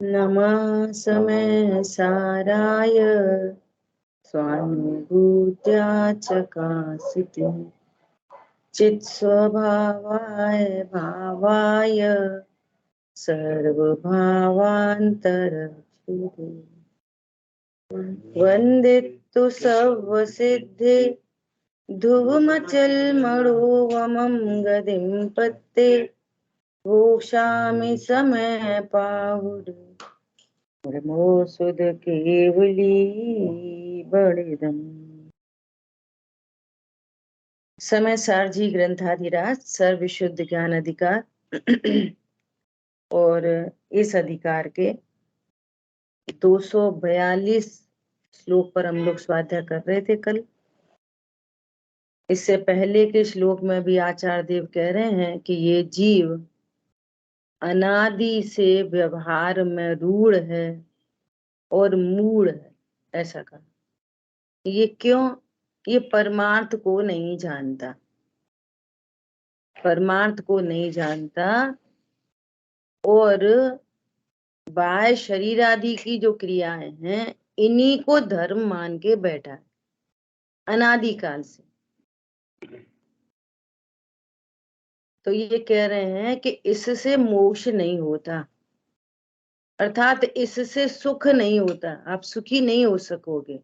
नमः समय साराय स्वानुभूत्या चकासिति चित्स्वभावाय भावाय सर्वभावान्तरक्षिते वन्दितु सर्वसिद्धे धुवमचलमणोवमं गतिं पत्ते घोषामि समय पाहुड ब्रह्मो सुध केवली बड़िदम। समय सारजी ग्रंथाधिराज सर्वशुद्ध ज्ञान अधिकार और इस अधिकार के 242 श्लोक पर हम लोग स्वाध्याय कर रहे थे कल। इससे पहले के श्लोक में भी आचार्य देव कह रहे हैं कि ये जीव अनादि से व्यवहार में रूढ़ है और मूढ़ है। ऐसा कहा। ये क्यों? ये परमार्थ को नहीं जानता, परमार्थ को नहीं जानता और बाह्य शरीर आदि की जो क्रियाएं हैं इन्हीं को धर्म मान के बैठा है अनादिकाल से। तो ये कह रहे हैं कि इससे मोक्ष नहीं होता, अर्थात इससे सुख नहीं होता, आप सुखी नहीं हो सकोगे।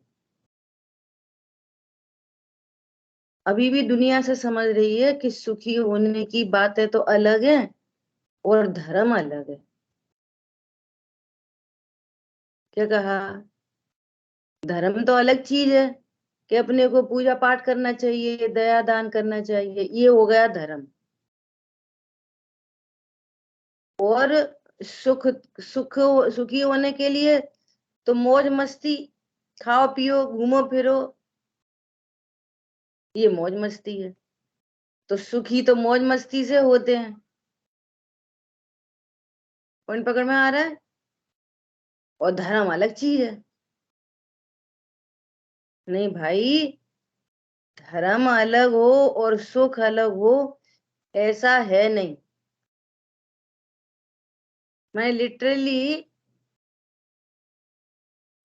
अभी भी दुनिया से समझ रही है कि सुखी होने की बातें तो अलग है और धर्म अलग है। क्या कहा? धर्म तो अलग चीज है कि अपने को पूजा पाठ करना चाहिए, दया दान करना चाहिए, ये हो गया धर्म। और सुख सुख सुखी होने के लिए तो मौज मस्ती, खाओ पियो घूमो फिरो, ये मौज मस्ती है। तो सुखी तो मौज मस्ती से होते हैं। पॉइंट पकड़ में आ रहा है? और धर्म अलग चीज है। नहीं भाई, धर्म अलग हो और सुख अलग हो ऐसा है नहीं। मैं लिटरली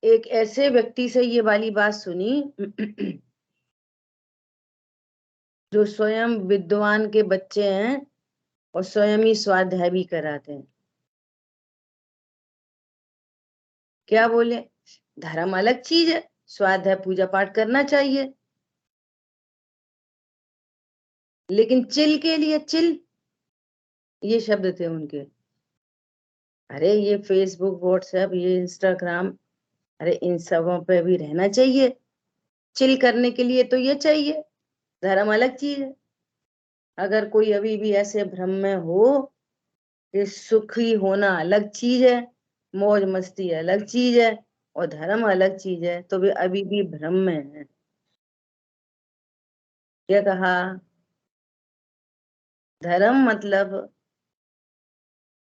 एक ऐसे व्यक्ति से ये वाली बात सुनी जो स्वयं विद्वान के बच्चे हैं और स्वयं ही स्वाध्याय भी कराते हैं। क्या बोले? धर्म अलग चीज है, स्वाध्याय पूजा पाठ करना चाहिए, लेकिन चिल के लिए चिल, ये शब्द थे उनके। अरे ये फेसबुक व्हाट्सएप ये इंस्टाग्राम, अरे इन सबों पे भी रहना चाहिए, चिल करने के लिए तो ये चाहिए। धर्म अलग चीज है। अगर कोई अभी भी ऐसे भ्रम में हो कि सुखी होना अलग चीज है, मौज मस्ती अलग चीज है और धर्म अलग चीज है, तो वे अभी भी भ्रम में है। क्या कहा? धर्म मतलब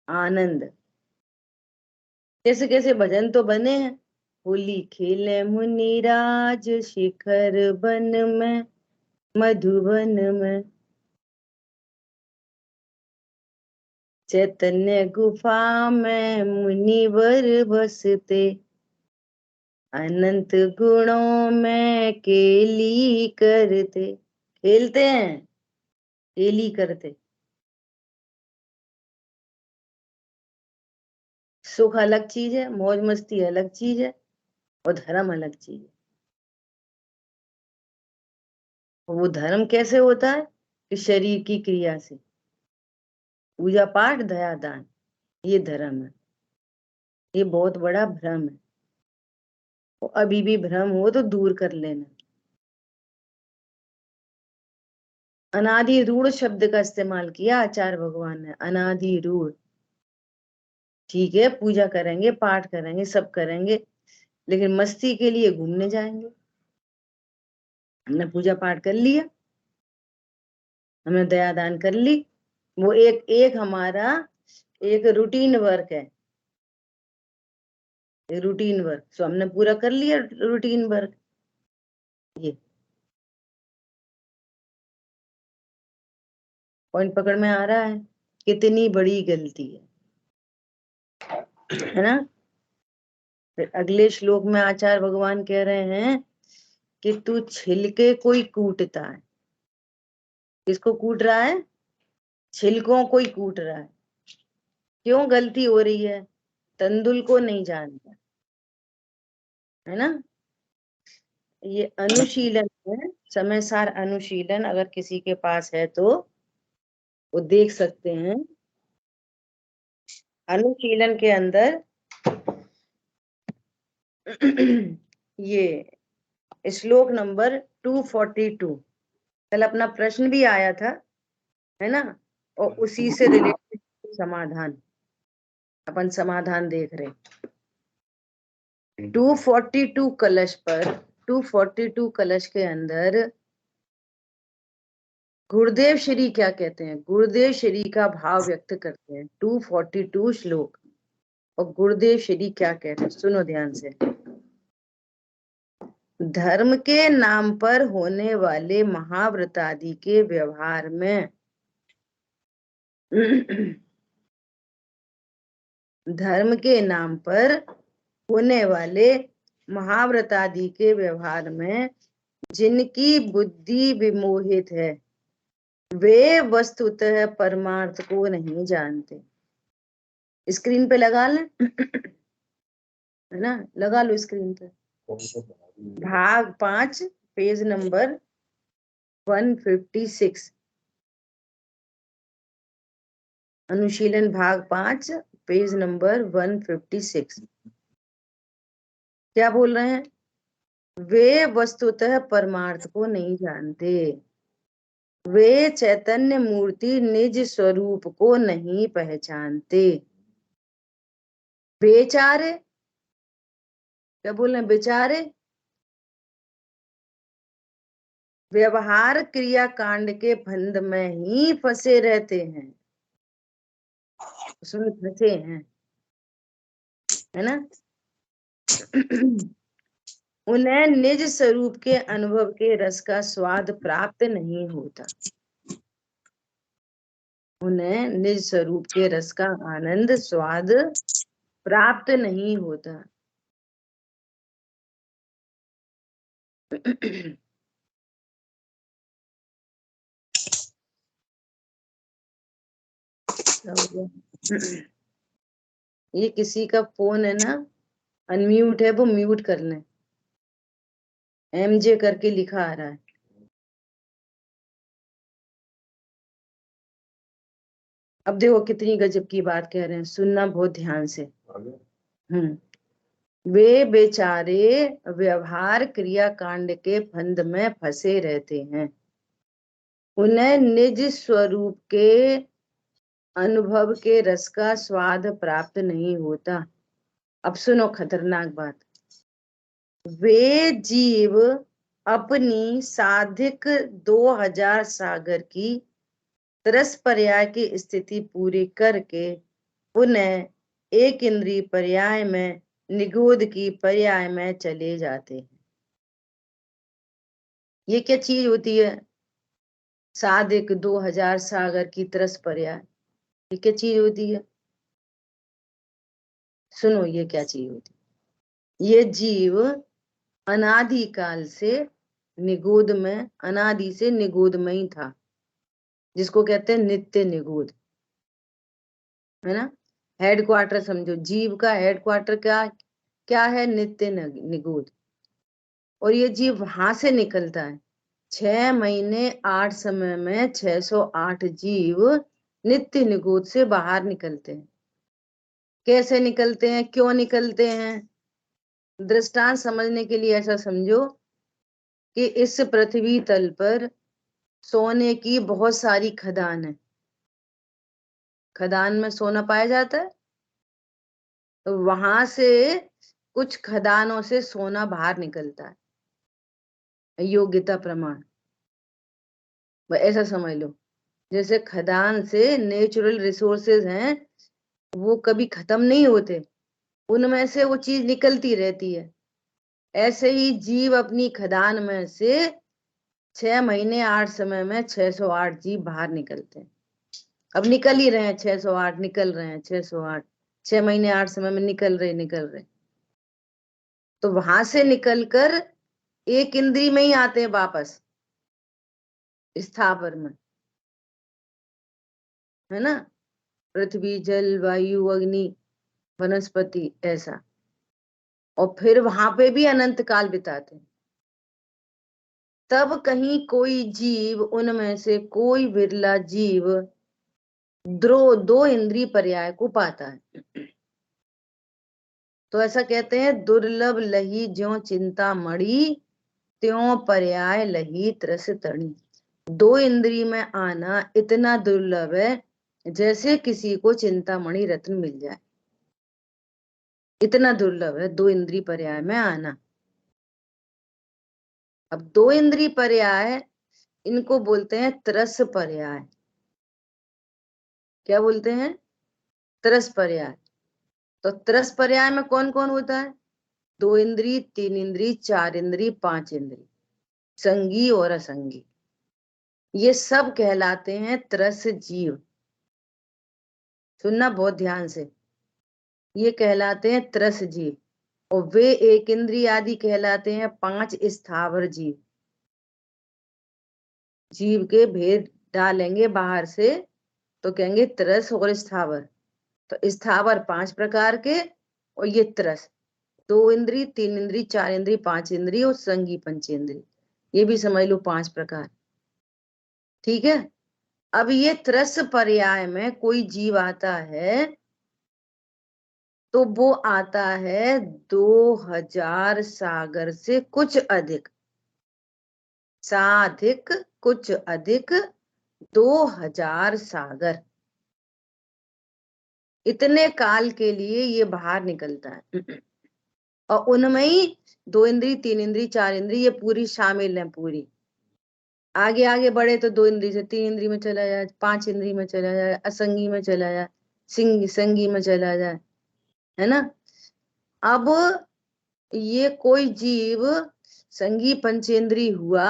आनंद। कैसे कैसे भजन तो बने हैं। होली खेले मुनिराज शिखर वन में मधुबन में, चैतन्य गुफा में मुनिवर बसते, अनंत गुणों में केली करते। खेलते हैं, केली करते। सुख अलग चीज है, मौज मस्ती अलग चीज है और धर्म अलग चीज है। वो धर्म कैसे होता है? कि शरीर की क्रिया से, पूजा पाठ दया दान, ये धर्म है। ये बहुत बड़ा भ्रम है। तो अभी भी भ्रम हो तो दूर कर लेना। अनादि रूढ़ शब्द का इस्तेमाल किया आचार्य भगवान ने, अनादि रूढ़। ठीक है, पूजा करेंगे पाठ करेंगे सब करेंगे, लेकिन मस्ती के लिए घूमने जाएंगे। हमने पूजा पाठ कर लिया, हमने दया दान कर ली, वो एक एक हमारा एक रूटीन वर्क है, रूटीन वर्क। सो हमने पूरा कर लिया रूटीन वर्क। ये पॉइंट पकड़ में आ रहा है? कितनी बड़ी गलती है ना? फिर अगले श्लोक में आचार्य भगवान कह रहे हैं कि तू छिलके कोई कूटता है। किसको कूट रहा है? छिलकों को ही कूट रहा है। क्यों गलती हो रही है? तंदुल को नहीं जानता है ना। ये अनुशीलन है, समय सार अनुशीलन, अगर किसी के पास है तो वो देख सकते हैं। अनुशीलन के अंदर ये श्लोक नंबर 242 कल अपना प्रश्न भी आया था, है ना, और उसी से रिलेटेड समाधान, अपन समाधान देख रहे। 242 कलश पर, 242 कलश के अंदर गुरुदेव श्री क्या कहते हैं? गुरुदेव श्री का भाव व्यक्त करते हैं 242 श्लोक। और गुरुदेव श्री क्या कहते हैं, सुनो ध्यान से। धर्म के नाम पर होने वाले महाव्रत आदि के व्यवहार में धर्म के नाम पर होने वाले महाव्रत आदि के व्यवहार में जिनकी बुद्धि विमोहित है वे वस्तुतः परमार्थ को नहीं जानते। स्क्रीन पे लगा लें, है ना, लगा लो स्क्रीन पे। भाग 5 पेज नंबर 156, अनुशीलन भाग 5 पेज नंबर 156। क्या बोल रहे हैं? वे वस्तुतः परमार्थ को नहीं जानते, वे चैतन्य मूर्ति निज स्वरूप को नहीं पहचानते। बेचारे, क्या बोल रहे हैं? बेचारे व्यवहार क्रिया कांड के फंद में ही फंसे रहते हैं, उसमें फंसे हैं, है ना। उन्हें निज स्वरूप के अनुभव के रस का स्वाद प्राप्त नहीं होता, उन्हें निज स्वरूप के रस का आनंद स्वाद प्राप्त नहीं होता। ये किसी का फोन है ना, अनम्यूट है, वो म्यूट कर लें। एमजे करके लिखा आ रहा है। अब देखो कितनी गजब की बात कह रहे हैं, सुनना बहुत ध्यान से। वे बेचारे व्यवहार क्रिया कांड के फंद में फंसे रहते हैं, उन्हें निज स्वरूप के अनुभव के रस का स्वाद प्राप्त नहीं होता। अब सुनो खतरनाक बात। वे जीव अपनी साधिक 2000 सागर की तरस पर्याय की स्थिति पूरी करके पुनः एक इंद्रिय पर्याय में निगोद की पर्याय में चले जाते हैं। ये क्या चीज होती है? साधिक 2000 सागर की तरस पर्याय, ये क्या चीज होती है? सुनो ये क्या चीज होती है। ये जीव अनादि काल से निगोद में, अनादि से निगोद में ही था, जिसको कहते हैं नित्य निगोद, है ना। हेडक्वार्टर समझो, जीव का हेडक्वार्टर क्या क्या है? नित्य निगोद। और ये जीव वहां से निकलता है। 6 महीने 8 समय में 608 जीव नित्य निगोद से बाहर निकलते हैं। कैसे निकलते हैं, क्यों निकलते हैं? दृष्टांत समझने के लिए ऐसा समझो कि इस पृथ्वी तल पर सोने की बहुत सारी खदान है, खदान में सोना पाया जाता है, तो वहां से कुछ खदानों से सोना बाहर निकलता है, योग्यता प्रमाण, ऐसा समझ लो। जैसे खदान से नेचुरल रिसोर्सेज हैं, वो कभी खत्म नहीं होते, उनमें से वो चीज निकलती रहती है। ऐसे ही जीव अपनी खदान में से 6 महीने 8 समय में 608 जीव बाहर निकलते हैं। अब निकल ही रहे हैं, 608 निकल रहे हैं, 608 6 महीने 8 समय में निकल रहे। तो वहां से निकलकर एक इंद्री में ही आते हैं वापस स्थावर में, है ना। पृथ्वी, जल, वायु, अग्नि, वनस्पति, ऐसा। और फिर वहां पे भी अनंत काल बिताते हैं। तब कहीं कोई जीव, उनमें से कोई बिरला जीव दो इंद्रिय पर्याय को पाता है। तो ऐसा कहते हैं, दुर्लभ लही ज्यों चिंता मणि, त्यों पर्याय लही त्रस तणी। दो इंद्रिय में आना इतना दुर्लभ है जैसे किसी को चिंतामणि रत्न मिल जाए, इतना दुर्लभ है दो इंद्रिय पर्याय में आना। अब दो इंद्रिय पर्याय, इनको बोलते हैं त्रस पर्याय। क्या बोलते हैं? त्रस पर्याय। तो त्रस पर्याय में कौन कौन होता है? दो इंद्री, तीन इंद्री, चार इंद्री, पांच इंद्री, संगी और असंगी, ये सब कहलाते हैं त्रस जीव। सुनना बहुत ध्यान से, ये कहलाते हैं त्रस जीव। और वे एक इंद्री आदि कहलाते हैं पांच स्थावर जीव। जीव के भेद डालेंगे बाहर से तो कहेंगे त्रस और स्थावर। तो स्थावर पांच प्रकार के, और ये त्रस दो इंद्री, तीन इंद्री, चार इंद्री, पांच इंद्री, और संगी पंचेंद्री, ये भी समझ लो पांच प्रकार। ठीक है। अब ये त्रस पर्याय में कोई जीव आता है तो वो आता है 2000 सागर से कुछ अधिक, साधिक कुछ अधिक 2000 सागर, इतने काल के लिए ये बाहर निकलता है। और उनमें ही दो इंद्री, तीन इंद्री, चार इंद्री, ये पूरी शामिल है पूरी। आगे आगे बढ़े तो दो इंद्री से तीन इंद्री में चला जाए, पांच इंद्री में चला जाए, असंगी में चला जाए, संगी में चला जाए, है ना। अब ये कोई जीव संगी पंचेंद्री हुआ,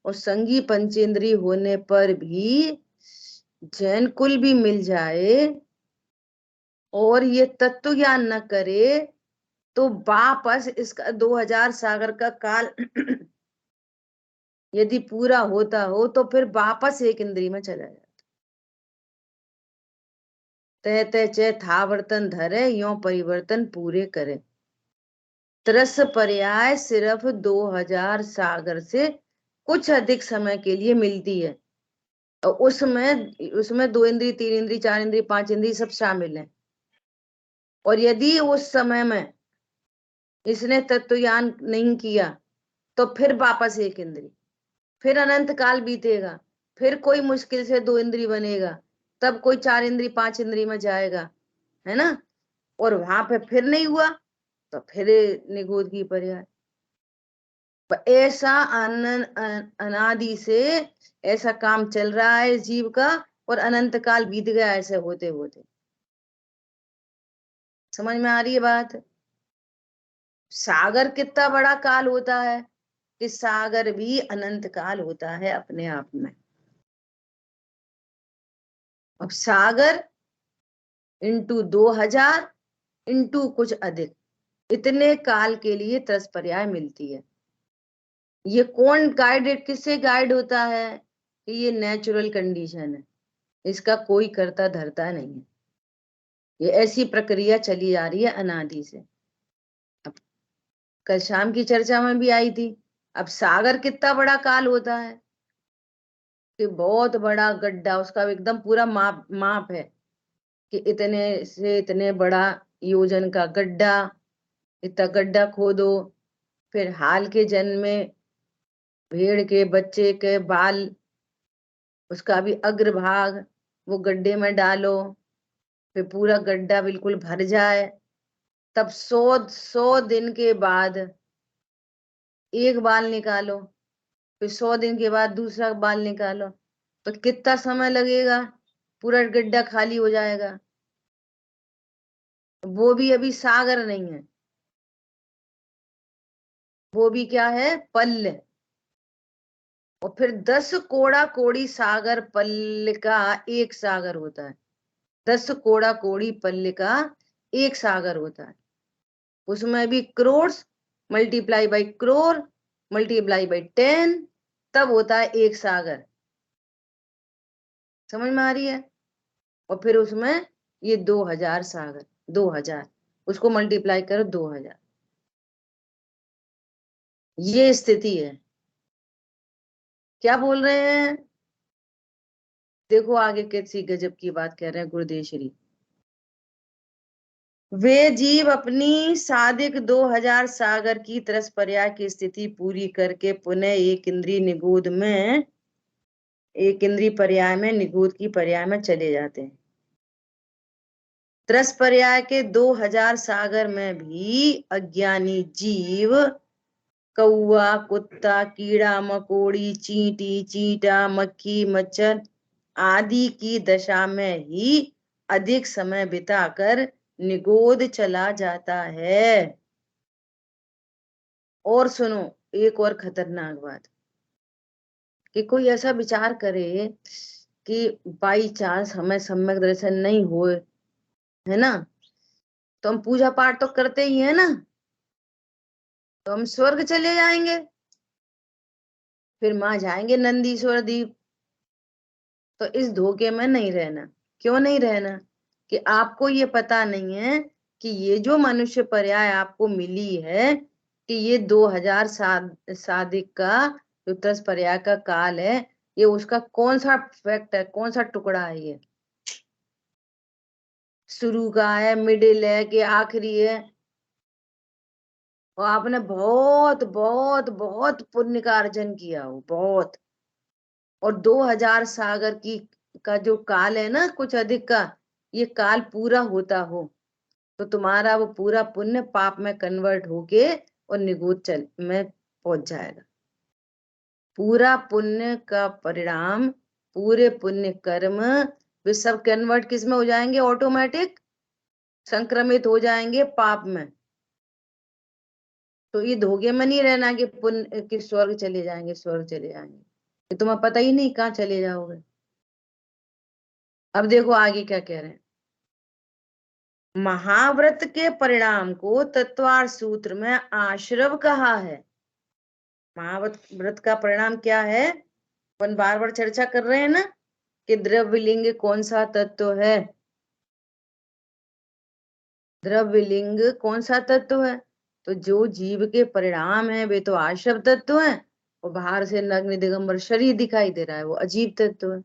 और संगी पंचेंद्री होने पर भी जैन कुल भी मिल जाए और ये तत्व ज्ञान न करे तो वापस इसका 2000 सागर का काल यदि पूरा होता हो तो फिर वापस एक इंद्री में चला जाता। तह तह चे था वर्तन धरे, यो परिवर्तन पूरे करे। त्रस पर्याय सिर्फ 2000 सागर से कुछ अधिक समय के लिए मिलती है। और उसमें दो इंद्री, तीन इंद्री, चार इंद्री, पांच इंद्री सब शामिल हैं। और यदि उस समय में इसने तत्व ज्ञान नहीं किया तो फिर वापस एक इंद्री, फिर अनंत काल बीतेगा, फिर कोई मुश्किल से दो इंद्री बनेगा, तब कोई चार इंद्री, पांच इंद्री में जाएगा, है ना। और वहां पे फिर नहीं हुआ तो फिर निगोद की पर्याय। ऐसा अनादि से ऐसा काम चल रहा है इस जीव का, और अनंत काल बीत गया ऐसे होते होते। समझ में आ रही है बात? सागर कितना बड़ा काल होता है कि सागर भी अनंत काल होता है अपने आप में। अब सागर इंटू 2000 इंटू कुछ अधिक, इतने काल के लिए त्रस पर्याय मिलती है। ये कौन गाइडेड, किससे गाइड होता है कि ये नेचुरल कंडीशन है, इसका कोई करता धरता नहीं है, ये ऐसी प्रक्रिया चली आ रही है अनादि से। अब कल शाम की चर्चा में भी आई थी। अब सागर कितना बड़ा काल होता है कि बहुत बड़ा गड्ढा, उसका एकदम पूरा माप माप है कि इतने से इतने बड़ा योजन का गड्ढा, इतना गड्ढा खोदो, फिर हाल के जन्म में भेड़ के बच्चे के बाल, उसका भी अग्रभाग वो गड्ढे में डालो, फिर पूरा गड्ढा बिल्कुल भर जाए, तब 100 दिन के बाद एक बाल निकालो, फिर 100 दिन के बाद दूसरा बाल निकालो, तो कितना समय लगेगा, पूरा गड्ढा खाली हो जाएगा। वो भी अभी सागर नहीं है, वो भी क्या है, पल्ल। और फिर 10 कोड़ा कोड़ी सागर पल्ल का एक सागर होता है। 10 कोड़ा कोड़ी पल्ल का एक सागर होता है। उसमें भी crore multiply by crore, multiply by 10, तब होता है एक सागर। समझ में आ रही है? और फिर उसमें ये 2000 सागर, 2000, उसको मल्टीप्लाई करो 2000, ये स्थिति है। क्या बोल रहे हैं? देखो आगे कैसी गजब की बात कह रहे हैं गुरुदेव श्री। वे जीव अपनी सादिक 2000 सागर की तरस पर्याय की स्थिति पूरी करके पुनः एक इंद्रिय निगूढ़ में, एक इंद्रिय पर्याय में, निगूढ़ की पर्याय में चले जाते हैं। तरस पर्याय के 2000 सागर में भी अज्ञानी जीव कौआ, कुत्ता, कीड़ा मकोड़ी, चींटी, चींटा, मक्खी, मच्छर आदि की दशा में ही अधिक समय बिताकर निगोद चला जाता है। और सुनो एक और खतरनाक बात, कि कोई ऐसा विचार करे कि बाई चांस हमें सम्यक दर्शन नहीं हुए, है ना, तो हम पूजा पाठ तो करते ही है ना, तो हम स्वर्ग चले जाएंगे, फिर वहां जाएंगे नंदीश्वर द्वीप। तो इस धोखे में नहीं रहना। क्यों नहीं रहना? कि आपको ये पता नहीं है कि ये जो मनुष्य पर्याय आपको मिली है, कि ये 2000 सादिक का जो 10 पर्याय का काल है, ये उसका कौन सा फैक्ट है, कौन सा टुकड़ा है? ये शुरू का है, मिडिल है कि आखिरी है? और आपने बहुत बहुत बहुत पुण्य का अर्जन किया हो, बहुत। और 2000 सागर की का जो काल है ना, कुछ अधिक का, ये काल पूरा होता हो तो तुम्हारा वो पूरा पुण्य पाप में कन्वर्ट होके और निगुत चल में पहुंच जाएगा। पूरा पुण्य का परिणाम, पूरे पुण्य कर्म वे सब कन्वर्ट किस में हो जाएंगे? ऑटोमेटिक संक्रमित हो जाएंगे पाप में। तो ये धोखे में नहीं रहना कि पुण्य कि स्वर्ग चले जाएंगे, स्वर्ग चले जाएंगे, ये तुम्हें पता ही नहीं कहाँ चले जाओगे। अब देखो आगे क्या कह रहे हैं। महाव्रत के परिणाम को तत्वार सूत्र में आश्रव कहा है। महाव्रत का परिणाम क्या है? अपन बार बार चर्चा कर रहे हैं ना कि द्रव्य लिंग कौन सा तत्व है, द्रव्य लिंग कौन सा तत्व है? तो जो जीव के परिणाम है वे तो आश्रव तत्व है, और बाहर से नग्न दिगंबर शरीर दिखाई दे रहा है वो अजीब तत्व है।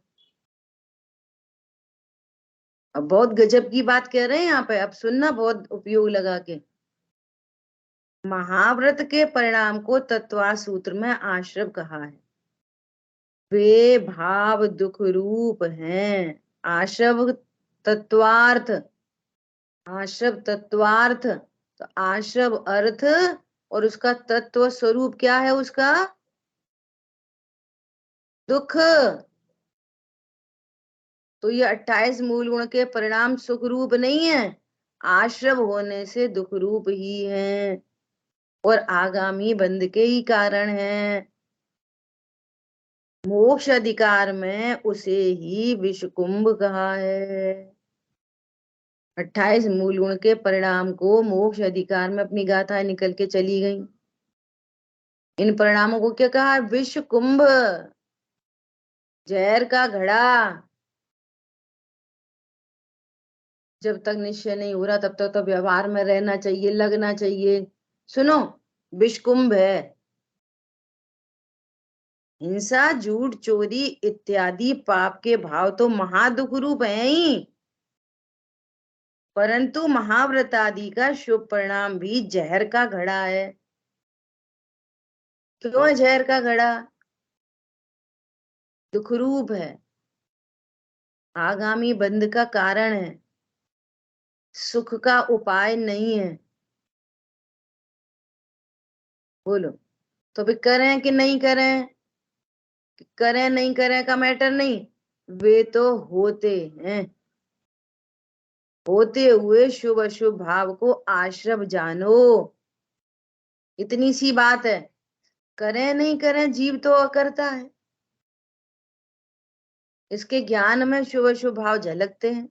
अब बहुत गजब की बात कह रहे हैं यहाँ पे, अब सुनना बहुत उपयोग लगा के। महाव्रत के परिणाम को तत्वा सूत्र में आश्रव कहा है। वे भाव दुख रूप हैं। आश्रव तत्वार्थ, आश्रव तत्वार्थ, तो आश्रव अर्थ और उसका तत्व स्वरूप क्या है? उसका दुख। तो ये 28 मूल गुण के परिणाम सुख रूप नहीं है, आश्रव होने से दुख रूप ही है और आगामी बंध के ही कारण है। मोक्ष अधिकार में उसे ही विषकुंभ कहा है। 28 मूल गुण के परिणाम को मोक्ष अधिकार में अपनी गाथाएं निकल के चली गई। इन परिणामों को क्या कहा? विषकुंभ, जहर का घड़ा। जब तक निश्चय नहीं हो रहा तब तक तो व्यवहार में रहना चाहिए, लगना चाहिए। सुनो, विषकुंभ है। हिंसा, झूठ, चोरी इत्यादि पाप के भाव तो महादुख रूप है ही, परंतु महाव्रत आदि का शुभ परिणाम भी जहर का घड़ा है। क्यों है जहर का घड़ा? दुख रूप है, आगामी बंध का कारण है, सुख का उपाय नहीं है। बोलो, तो भी करें कि नहीं करें? करें नहीं करें का मैटर नहीं, वे तो होते हैं। होते हुए शुभ अशुभ भाव को आश्रव जानो, इतनी सी बात है। करें नहीं करें जीव तो करता है, इसके ज्ञान में शुभ अशुभ भाव झलकते हैं।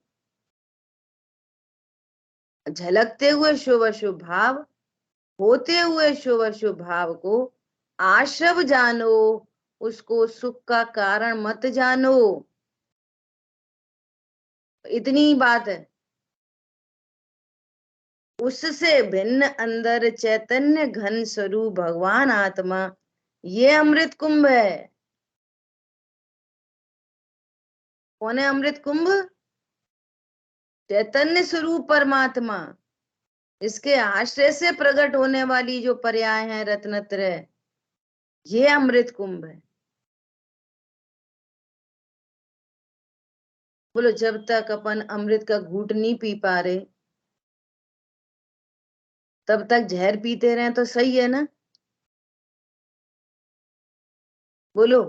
झलकते हुए शुभ अशुभ भाव होते हुए शुभ अशुभ भाव को आश्रव जानो, उसको सुख का कारण मत जानो। इतनी ही बात है। उससे भिन्न अंदर चैतन्य घन स्वरूप भगवान आत्मा, ये अमृत कुंभ है। कौन है अमृत कुंभ? चैतन्य स्वरूप परमात्मा। इसके आश्रय से प्रकट होने वाली जो पर्याय है रत्नत्रय, ये अमृत कुंभ है। बोलो, जब तक अपन अमृत का घूंट नहीं पी पा रहे, तब तक जहर पीते रहे तो सही है ना? बोलो,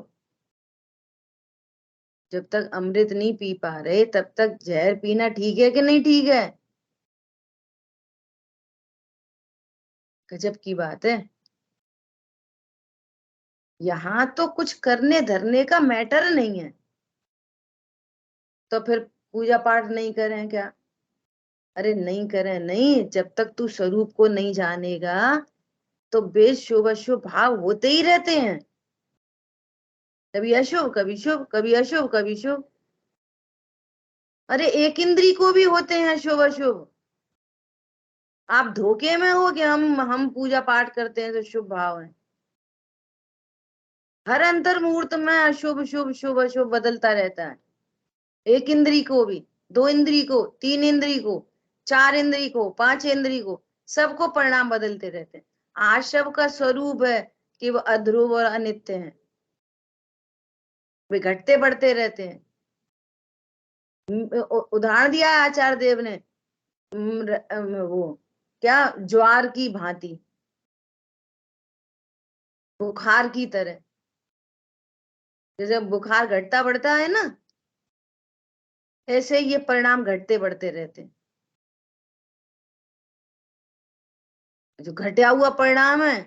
जब तक अमृत नहीं पी पा रहे तब तक जहर पीना ठीक है कि नहीं ठीक है? गजब की बात है। यहाँ तो कुछ करने धरने का मैटर नहीं है, तो फिर पूजा पाठ नहीं करें क्या? अरे नहीं करें नहीं, जब तक तू स्वरूप को नहीं जानेगा तो बेशुभ अशुभ भाव होते ही रहते हैं। कभी अशुभ, कभी शुभ, कभी अशुभ, कभी शुभ। अरे एक इंद्री को भी होते हैं शुभ अशुभ। आप धोखे में हो कि हम पूजा पाठ करते हैं तो शुभ भाव है। हर अंतर मुहूर्त में अशुभ शुभ शुभ अशुभ बदलता रहता है। एक इंद्री को भी, दो इंद्री को, तीन इंद्री को, चार इंद्री को, पांच इंद्री को, सबको परिणाम बदलते रहते हैं। आशव का स्वरूप है कि वो अध्रुव और अनित्य हैं, वे घटते बढ़ते रहते हैं। उदाहरण दिया है आचार्य देव ने, वो क्या, ज्वार की भांति, बुखार की तरह। जैसे बुखार घटता बढ़ता है ना, ऐसे ये परिणाम घटते बढ़ते रहते हैं। जो घटा हुआ परिणाम है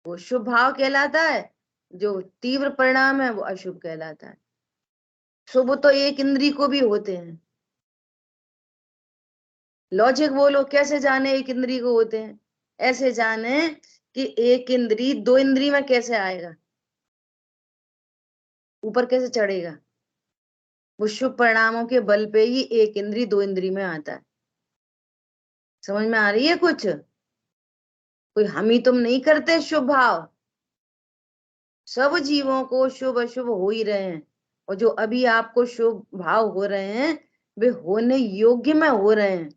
वो शुभ भाव कहलाता है, जो तीव्र परिणाम है वो अशुभ कहलाता है। शुभ तो एक इंद्री को भी होते हैं। लॉजिक बोलो, कैसे जाने एक इंद्री को होते हैं? ऐसे जाने कि एक इंद्री दो इंद्री में कैसे आएगा, ऊपर कैसे चढ़ेगा। वो शुभ परिणामों के बल पे ही एक इंद्री दो इंद्री में आता है। समझ में आ रही है कुछ? कोई हम ही तुम नहीं करते शुभ भाव, सब जीवों को शुभ अशुभ हो ही रहे हैं। और जो अभी आपको शुभ भाव हो रहे हैं वे होने योग्य में हो रहे हैं,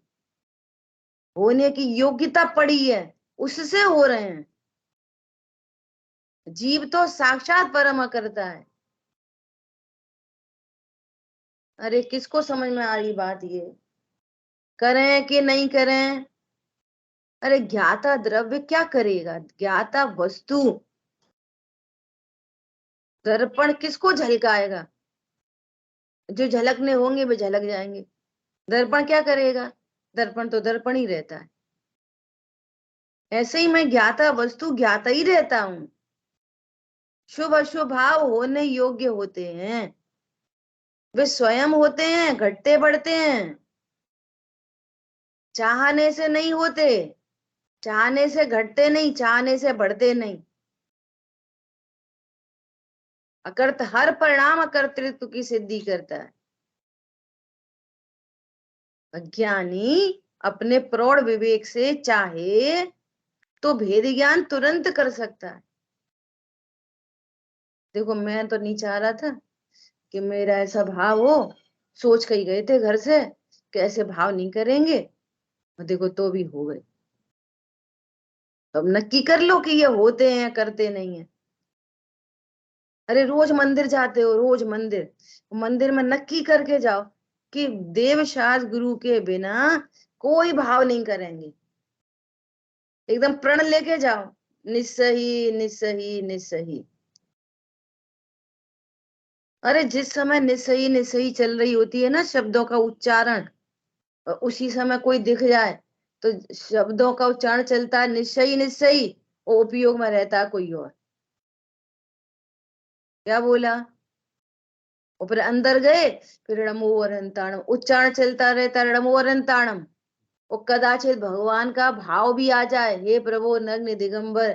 होने की योग्यता पड़ी है, उससे हो रहे हैं। जीव तो साक्षात परम करता है। अरे किसको समझ में आ रही बात ये? करें कि नहीं करें? अरे ज्ञाता द्रव्य क्या करेगा, ज्ञाता वस्तु, दर्पण किसको झलकाएगा? जो झलकने होंगे वे झलक जाएंगे। दर्पण क्या करेगा? दर्पण तो दर्पण ही रहता है। ऐसे ही मैं ज्ञाता वस्तु ज्ञाता ही रहता हूं। शुभ अशुभ भाव होने योग्य होते हैं, वे स्वयं होते हैं, घटते बढ़ते हैं, चाहने से नहीं होते। चाहने से घटते नहीं, चाहने से बढ़ते नहीं। अकर्त हर परिणाम अकर्तृत्व की सिद्धि करता है। अज्ञानी अपने प्रौढ़ विवेक से चाहे तो भेद ज्ञान तुरंत कर सकता है। देखो मैं तो नहीं चाह रहा था कि मेरा ऐसा भाव हो, सोच के ही गए थे घर से कि ऐसे भाव नहीं करेंगे, और देखो तो भी हो गए। तो अब नक्की कर लो कि ये होते हैं करते नहीं है। अरे रोज मंदिर जाते हो, रोज मंदिर, मंदिर में नक्की करके जाओ कि देवशास्त्र गुरु के बिना कोई भाव नहीं करेंगे। एकदम प्रण लेके जाओ, निस्सही निस्सही निस्सही। अरे जिस समय निस्सही निस्सही चल रही होती है ना शब्दों का उच्चारण, और उसी समय कोई दिख जाए तो शब्दों का उच्चारण चलता है निश्चयी निश्चयी, और उपयोग में रहता है कोई और। क्या बोला? और फिर अंदर गए, फिर रणमो वरंताणम उच्चारण चलता रहता है, रणमो वरंताणम। और कदाचित भगवान का भाव भी आ जाए, हे प्रभु नग्न दिगंबर,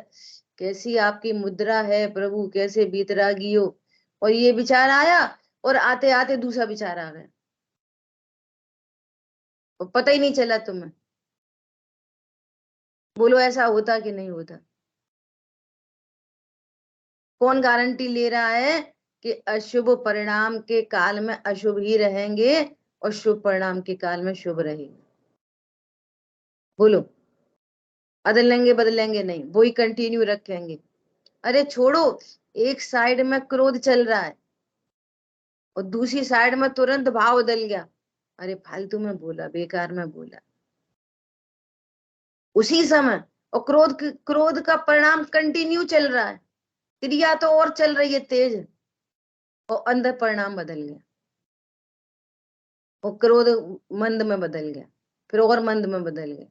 कैसी आपकी मुद्रा है प्रभु, कैसे बीतरागी हो। और ये विचार आया और आते आते दूसरा विचार आ गया और पता ही नहीं चला तुम्हें। बोलो ऐसा होता कि नहीं होता? कौन गारंटी ले रहा है कि अशुभ परिणाम के काल में अशुभ ही रहेंगे और शुभ परिणाम के काल में शुभ रहेंगे? बोलो, बदलेंगे नहीं, वही कंटिन्यू रखेंगे। अरे छोड़ो, एक साइड में क्रोध चल रहा है और दूसरी साइड में तुरंत भाव बदल गया, अरे फालतू में बोला, बेकार में बोला उसी समय। और क्रोध का परिणाम कंटिन्यू चल रहा है, क्रिया तो और चल रही है तेज, और अंदर परिणाम बदल गया। और क्रोध मंद में बदल गया, फिर और मंद में बदल गया,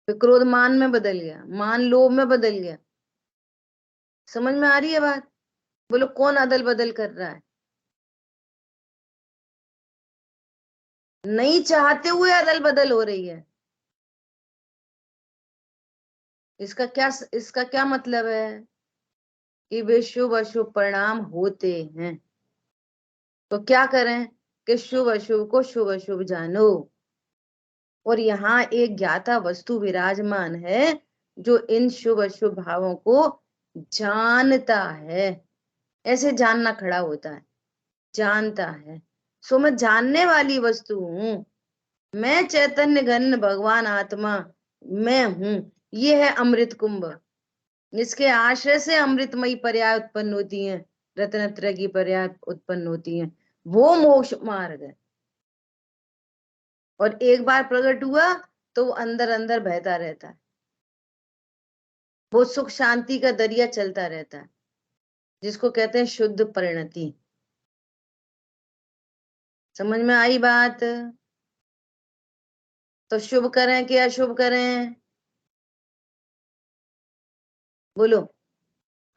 फिर क्रोध मान में बदल गया, मान लोभ में बदल गया। समझ में आ रही है बात? बोलो कौन अदल बदल कर रहा है? नहीं चाहते हुए अदल बदल हो रही है। इसका क्या मतलब है? कि वे शुभ अशुभ परिणाम होते हैं, तो क्या करें कि शुभ अशुभ को शुभ अशुभ जानो। और यहाँ एक ज्ञाता वस्तु विराजमान है जो इन शुभ अशुभ भावों को जानता है। ऐसे जानना खड़ा होता है, जानता है। सो मैं जानने वाली वस्तु हूं, मैं चैतन्य घन भगवान आत्मा मैं हूं। ये है अमृत कुंभ, इसके आश्रय से अमृतमयी पर्याय उत्पन्न होती हैं, रत्नत्रय की पर्याय उत्पन्न होती हैं। वो मोक्ष मार्ग है। और एक बार प्रकट हुआ तो वो अंदर अंदर बहता रहता है, वो सुख शांति का दरिया चलता रहता है, जिसको कहते हैं शुद्ध परिणति। समझ में आई बात? तो शुभ करें कि अशुभ करें? बोलो।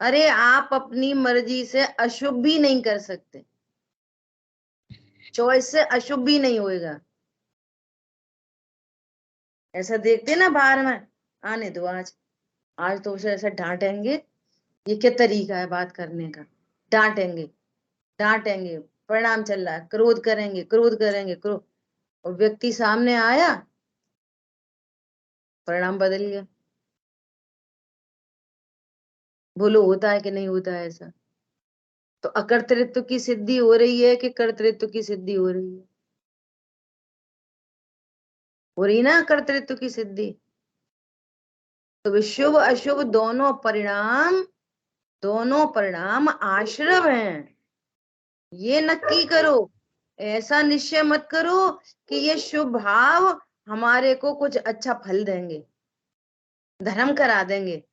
अरे आप अपनी मर्जी से अशुभ भी नहीं कर सकते, चॉइस से अशुभ भी नहीं होएगा। ऐसा देखते ना बाहर में, आने दो आज, आज तो उसे ऐसा डांटेंगे। ये क्या तरीका है बात करने का? डांटेंगे, डांटेंगे, परिणाम चल रहा है, क्रोध करेंगे, क्रोध करेंगे, क्रोध, और व्यक्ति सामने आया, परिणाम बदल गया। बोलो होता है कि नहीं होता है ऐसा? तो अकर्तृत्व की सिद्धि हो रही है कि कर्तृत्व की सिद्धि हो रही है? हो रही ना कर्तृत्व की सिद्धि। तो शुभ अशुभ दोनों परिणाम आश्रव हैं। ये नक्की करो, ऐसा निश्चय मत करो कि ये शुभ भाव हमारे को कुछ अच्छा फल देंगे, धर्म करा देंगे।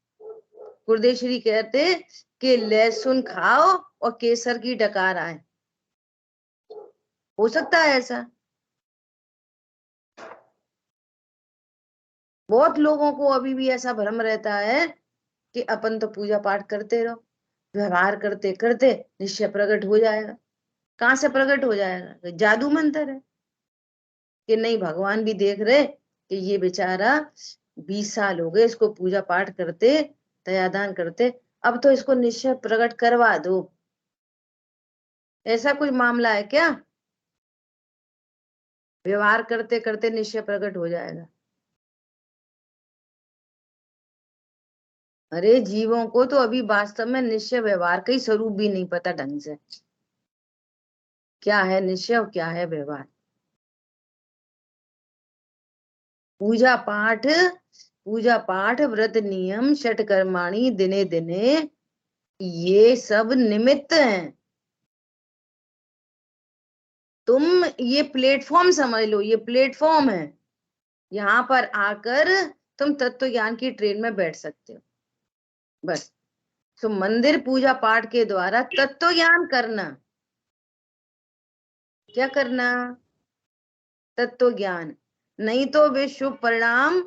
गुरुदेव श्री कहते कि लहसुन खाओ और केसर की डकार आए। हो सकता है ऐसा? बहुत लोगों को अभी भी ऐसा भ्रम रहता है कि अपन तो पूजा पाठ करते रहो, व्यवहार करते करते निश्चय प्रकट हो जाएगा। कहाँ से प्रकट हो जाएगा? जादू मंत्र है कि नहीं? भगवान भी देख रहे कि ये बेचारा 20 साल हो गए इसको पूजा पाठ करते, दयादान करते, अब तो इसको निश्चय प्रकट करवा दो। ऐसा कोई मामला है क्या? व्यवहार करते करते निश्चय प्रकट हो जाएगा? अरे जीवों को तो अभी वास्तव में निश्चय व्यवहार का ही स्वरूप भी नहीं पता ढंग से, क्या है निश्चय और क्या है व्यवहार। पूजा पाठ व्रत नियम षट कर्माणी दिने दिने, ये सब निमित्त हैं। तुम ये प्लेटफॉर्म समझ लो, ये प्लेटफॉर्म है, यहाँ पर आकर तुम तत्व ज्ञान की ट्रेन में बैठ सकते हो बस। तो मंदिर पूजा पाठ के द्वारा तत्व ज्ञान करना, क्या करना? तत्व ज्ञान। नहीं तो वे शुभ परिणाम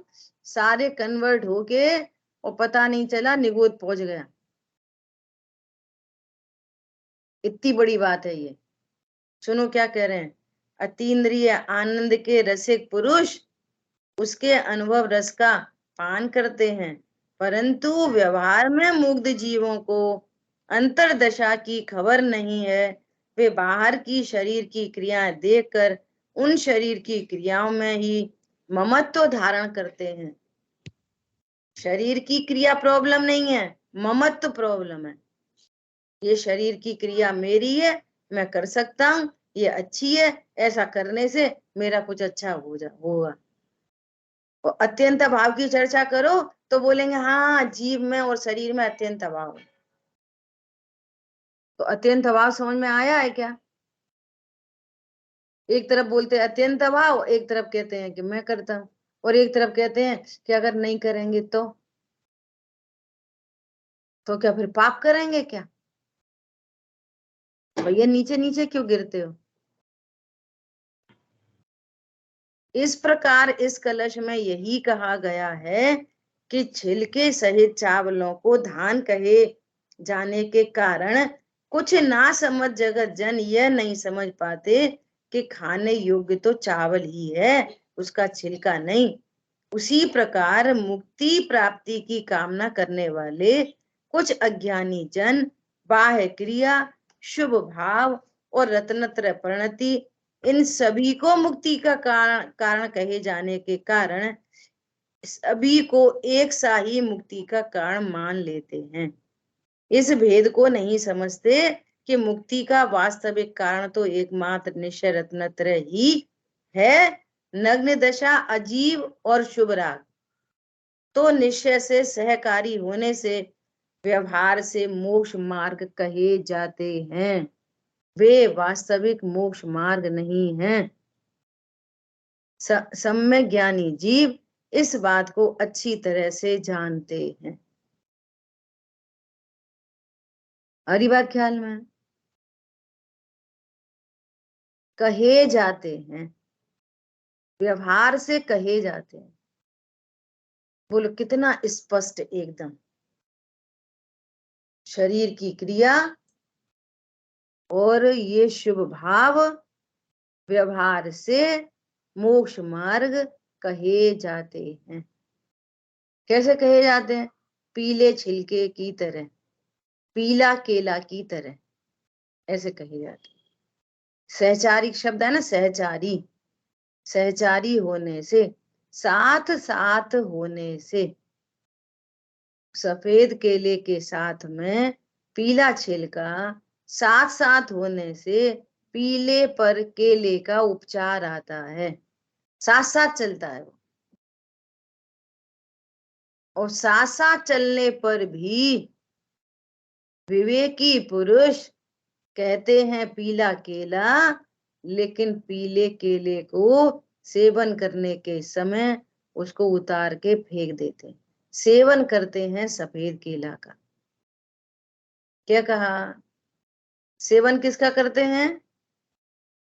सारे कन्वर्ट होके और पता नहीं चला निगोद पहुंच गया। इतनी बड़ी बात है ये। सुनो क्या कह रहे हैं, अतीन्द्रिय आनंद के रसिक पुरुष उसके अनुभव रस का पान करते हैं, परंतु व्यवहार में मुग्ध जीवों को अंतर्दशा की खबर नहीं है। वे बाहर की शरीर की क्रियाएं देखकर उन शरीर की क्रियाओं में ही ममत्व धारण करते हैं। शरीर की क्रिया प्रॉब्लम नहीं है, ममत्व प्रॉब्लम है। ये शरीर की क्रिया मेरी है, मैं कर सकता हूं, ये अच्छी है, ऐसा करने से मेरा कुछ अच्छा होगा। और अत्यंत अभाव की चर्चा करो तो बोलेंगे हाँ जीव में और शरीर में अत्यंत अभाव है। तो अत्यंत अभाव समझ में आया है क्या? एक तरफ बोलते हैं अत्यंत अभाव, एक तरफ कहते हैं कि मैं करता हूं, और एक तरफ कहते हैं कि अगर नहीं करेंगे तो क्या फिर पाप करेंगे क्या? भैया नीचे नीचे क्यों गिरते हो? इस प्रकार इस कलश में यही कहा गया है कि छिलके सहित चावलों को धान कहे जाने के कारण कुछ ना समझ जगत जन यह नहीं समझ पाते कि खाने योग्य तो चावल ही है, उसका छिलका नहीं। उसी प्रकार मुक्ति प्राप्ति की कामना करने वाले कुछ अज्ञानी जन बाह्य क्रिया, शुभ भाव और रत्नत्रय परिणति, इन सभी को मुक्ति का कारण कहे जाने के कारण सभी को एक सा ही मुक्ति का कारण मान लेते हैं। इस भेद को नहीं समझते कि मुक्ति का वास्तविक कारण तो एकमात्र निश्चय रत्नत्रय ही है। नग्न दशा, अजीव और शुभ राग तो निश्चय से सहकारी होने से व्यवहार से मोक्ष मार्ग कहे जाते हैं, वे वास्तविक मोक्ष मार्ग नहीं हैं। सम्यक ज्ञानी जीव इस बात को अच्छी तरह से जानते हैं। हरी बात ख्याल में? कहे जाते हैं, व्यवहार से कहे जाते हैं। बोलो कितना स्पष्ट एकदम। शरीर की क्रिया और ये शुभ भाव व्यवहार से मोक्ष मार्ग कहे जाते हैं। कैसे कहे जाते हैं? पीले छिलके की तरह, पीला केला की तरह, ऐसे कहे जाते हैं। सहचारी शब्द है ना, सहचारी, सहचारी होने से, साथ साथ होने से, सफेद केले के साथ में पीला छिलका साथ साथ होने से पीले पर केले का उपचार आता है। साथ साथ चलता है वो, और साथ साथ चलने पर भी विवेकी पुरुष कहते हैं पीला केला, लेकिन पीले केले को सेवन करने के समय उसको उतार के फेंक देते हैं, सेवन करते हैं सफेद केला का। क्या कहा? सेवन किसका करते हैं?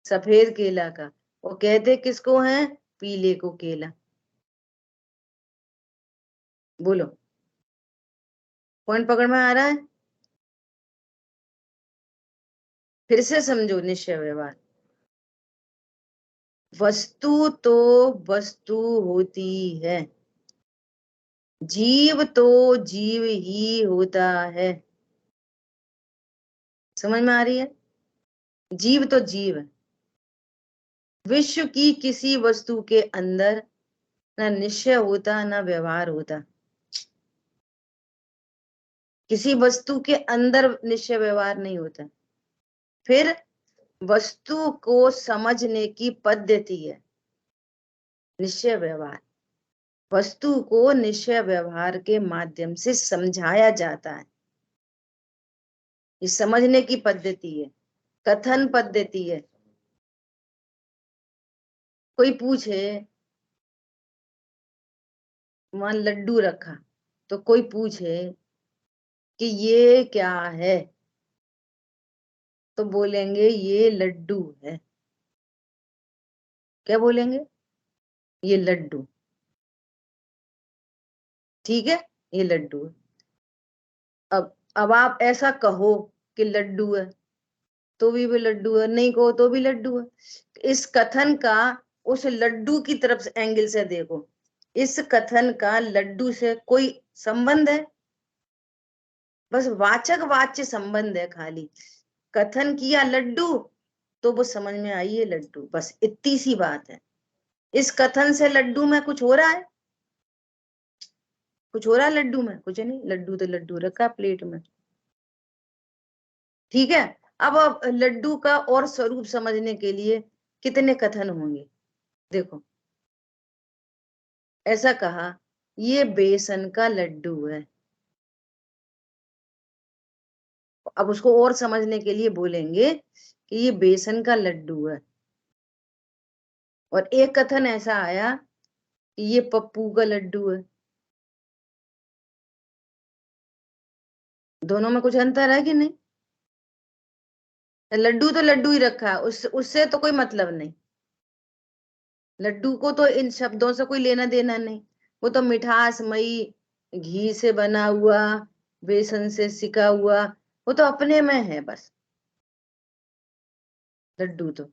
सफेद केला का। वो कहते किसको हैं? पीले को केला। बोलो पॉइंट पकड़ में आ रहा है? फिर से समझो निश्चय व्यवहार। वस्तु तो वस्तु होती है, जीव तो जीव ही होता है। समझ में आ रही है? जीव तो जीव है। विश्व की किसी वस्तु के अंदर ना निश्चय होता ना व्यवहार होता। किसी वस्तु के अंदर निश्चय व्यवहार नहीं होता। फिर वस्तु को समझने की पद्धति है निश्चय व्यवहार। वस्तु को निश्चय व्यवहार के माध्यम से समझाया जाता है। ये समझने की पद्धति है, कथन पद्धति है। कोई पूछे, वहां लड्डू रखा, तो कोई पूछे कि ये क्या है, तो बोलेंगे ये लड्डू है। क्या बोलेंगे? ये लड्डू। ठीक है, ये लड्डू है। अब आप ऐसा कहो कि लड्डू है, तो भी वो लड्डू है, नहीं कहो तो भी लड्डू है। इस कथन का उस लड्डू की तरफ से एंगल से देखो, इस कथन का लड्डू से कोई संबंध है? बस वाचक वाच्य संबंध है खाली। कथन किया लड्डू तो वो समझ में आई है लड्डू, बस इतनी सी बात है। इस कथन से लड्डू में कुछ हो रहा है? कुछ हो रहा है लड्डू में? कुछ नहीं, लड्डू तो लड्डू रखा प्लेट में। ठीक है। अब लड्डू का और स्वरूप समझने के लिए कितने कथन होंगे? देखो, ऐसा कहा ये बेसन का लड्डू है। अब उसको और समझने के लिए बोलेंगे कि ये बेसन का लड्डू है। और एक कथन ऐसा आया कि ये पप्पू का लड्डू है। दोनों में कुछ अंतर है कि नहीं? लड्डू तो लड्डू ही रखा है, उससे तो कोई मतलब नहीं। लड्डू को तो इन शब्दों से कोई लेना देना नहीं। वो तो मिठासमयी, घी से बना हुआ, बेसन से सिका हुआ, वो तो अपने में है बस लड्डू तो।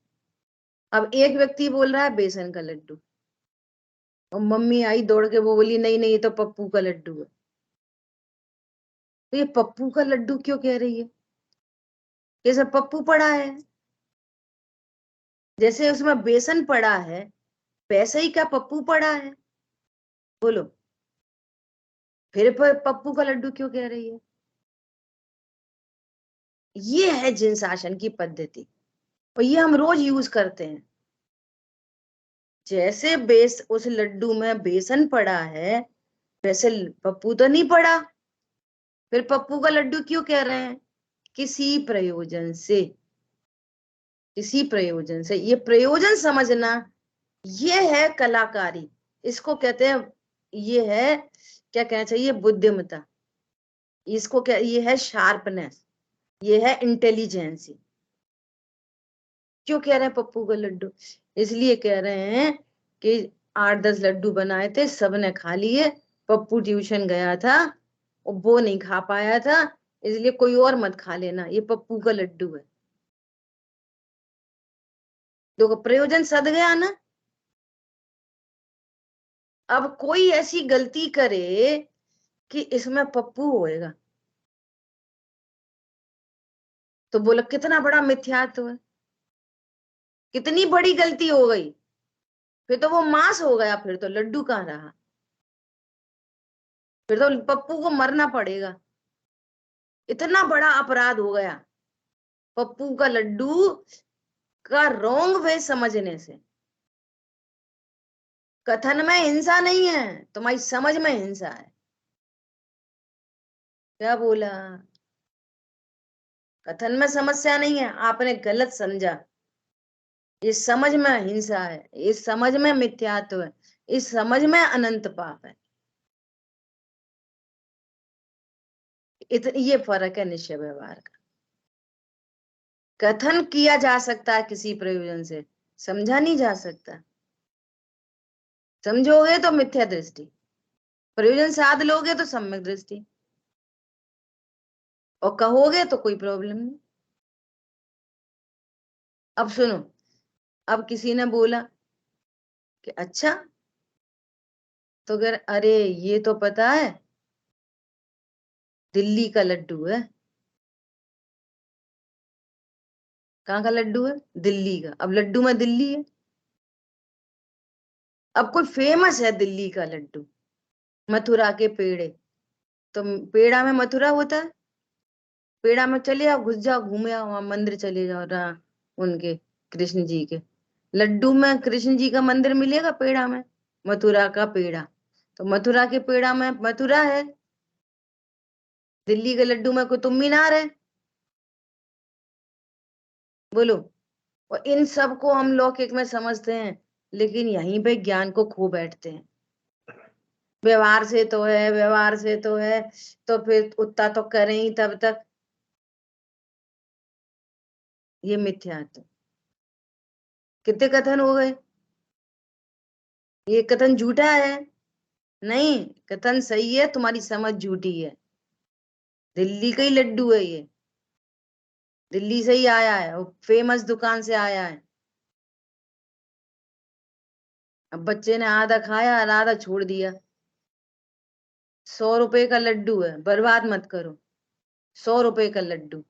अब एक व्यक्ति बोल रहा है बेसन का लड्डू, और मम्मी आई दौड़ के, वो बोली नहीं नहीं ये तो पप्पू का लड्डू है। तो ये पप्पू का लड्डू क्यों कह रही है? ये सब पप्पू पड़ा है, जैसे उसमें बेसन पड़ा है वैसे ही क्या पप्पू पड़ा है? बोलो, फिर पप्पू का लड्डू क्यों कह रही है? ये है जिन शासन की पद्धति, और ये हम रोज यूज करते हैं। जैसे उस लड्डू में बेसन पड़ा है वैसे पप्पू तो नहीं पड़ा, फिर पप्पू का लड्डू क्यों कह रहे हैं? किसी प्रयोजन से, किसी प्रयोजन से, ये प्रयोजन समझना, ये है कलाकारी। इसको कहते हैं, ये है, क्या कहना चाहिए, बुद्धिमता। इसको क्या, ये है शार्पनेस, ये है इंटेलिजेंसी। क्यों कह रहे हैं पप्पू का लड्डू? इसलिए कह रहे हैं कि 8-10 लड्डू बनाए थे, सबने खा लिए, पप्पू ट्यूशन गया था और वो नहीं खा पाया था, इसलिए कोई और मत खा लेना, ये पप्पू का लड्डू है। देखो प्रयोजन सद गया ना। अब कोई ऐसी गलती करे कि इसमें पप्पू होएगा, तो बोला कितना बड़ा मिथ्यात्व है, कितनी बड़ी गलती हो गई, फिर तो वो मांस हो गया, फिर तो लड्डू कहाँ रहा, फिर तो पप्पू को मरना पड़ेगा। इतना बड़ा अपराध हो गया पप्पू का लड्डू का रॉन्ग वे समझने से। कथन में हिंसा नहीं है, तुम्हारी समझ में हिंसा है। क्या बोला? कथन में समस्या नहीं है, आपने गलत समझा। इस समझ में हिंसा है, इस समझ में मिथ्यात्व है, इस समझ में अनंत पाप है। ये फर्क है निश्चय व्यवहार का। कथन किया जा सकता है किसी प्रयोजन से, समझा नहीं जा सकता। समझोगे तो मिथ्या दृष्टि, प्रयोजन साध लोगे तो सम्यक दृष्टि, और कहोगे तो कोई प्रॉब्लम नहीं। अब सुनो, अब किसी ने बोला कि अच्छा, तो अगर, अरे ये तो पता है दिल्ली का लड्डू है। कहाँ का लड्डू है? दिल्ली का। अब लड्डू में दिल्ली है, अब कोई फेमस है दिल्ली का लड्डू, मथुरा के पेड़े, तो पेड़ा में मथुरा होता है? पेड़ा में चले जाओ, घुस जाओ, घूमे आओ, वहां मंदिर चले जाओ रहा उनके, कृष्ण जी के। लड्डू में कृष्ण जी का मंदिर मिलेगा पेड़ा में? मथुरा का पेड़ा, तो मथुरा के पेड़ा में मथुरा है, दिल्ली के लड्डू में कुतुब मीनार है। बोलो। और इन सब को हम लौकिक में समझते हैं, लेकिन यहीं पे ज्ञान को खो बैठते हैं। व्यवहार से तो है, व्यवहार से तो है, तो फिर उतना तो करें ही तब तक। ये मिथ्यात्व। कितने कथन हो गए? ये कथन झूठा है? नहीं, कथन सही है, तुम्हारी समझ झूठी है। दिल्ली का ही लड्डू है ये, दिल्ली से ही आया है, वो फेमस दुकान से आया है। अब बच्चे ने आधा खाया और आधा छोड़ दिया। 100 रुपए का लड्डू है, बर्बाद मत करो। 100 रुपए का लड्डू,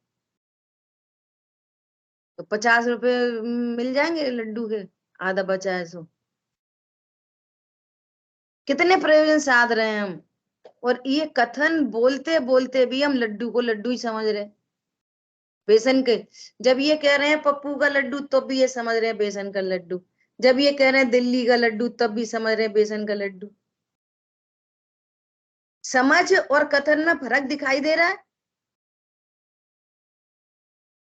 तो 50 रुपए मिल जाएंगे लड्डू के, आधा बचा है सो। कितने प्रयोजन साध रहे हैं हम, और ये कथन बोलते बोलते भी हम लड्डू को लड्डू ही समझ रहे हैं, बेसन के। जब ये कह रहे हैं पप्पू का लड्डू, तो भी ये समझ रहे हैं बेसन का लड्डू। जब ये कह रहे हैं दिल्ली का लड्डू, तब भी समझ रहे हैं बेसन का लड्डू। समझ और कथन में फर्क दिखाई दे रहा है?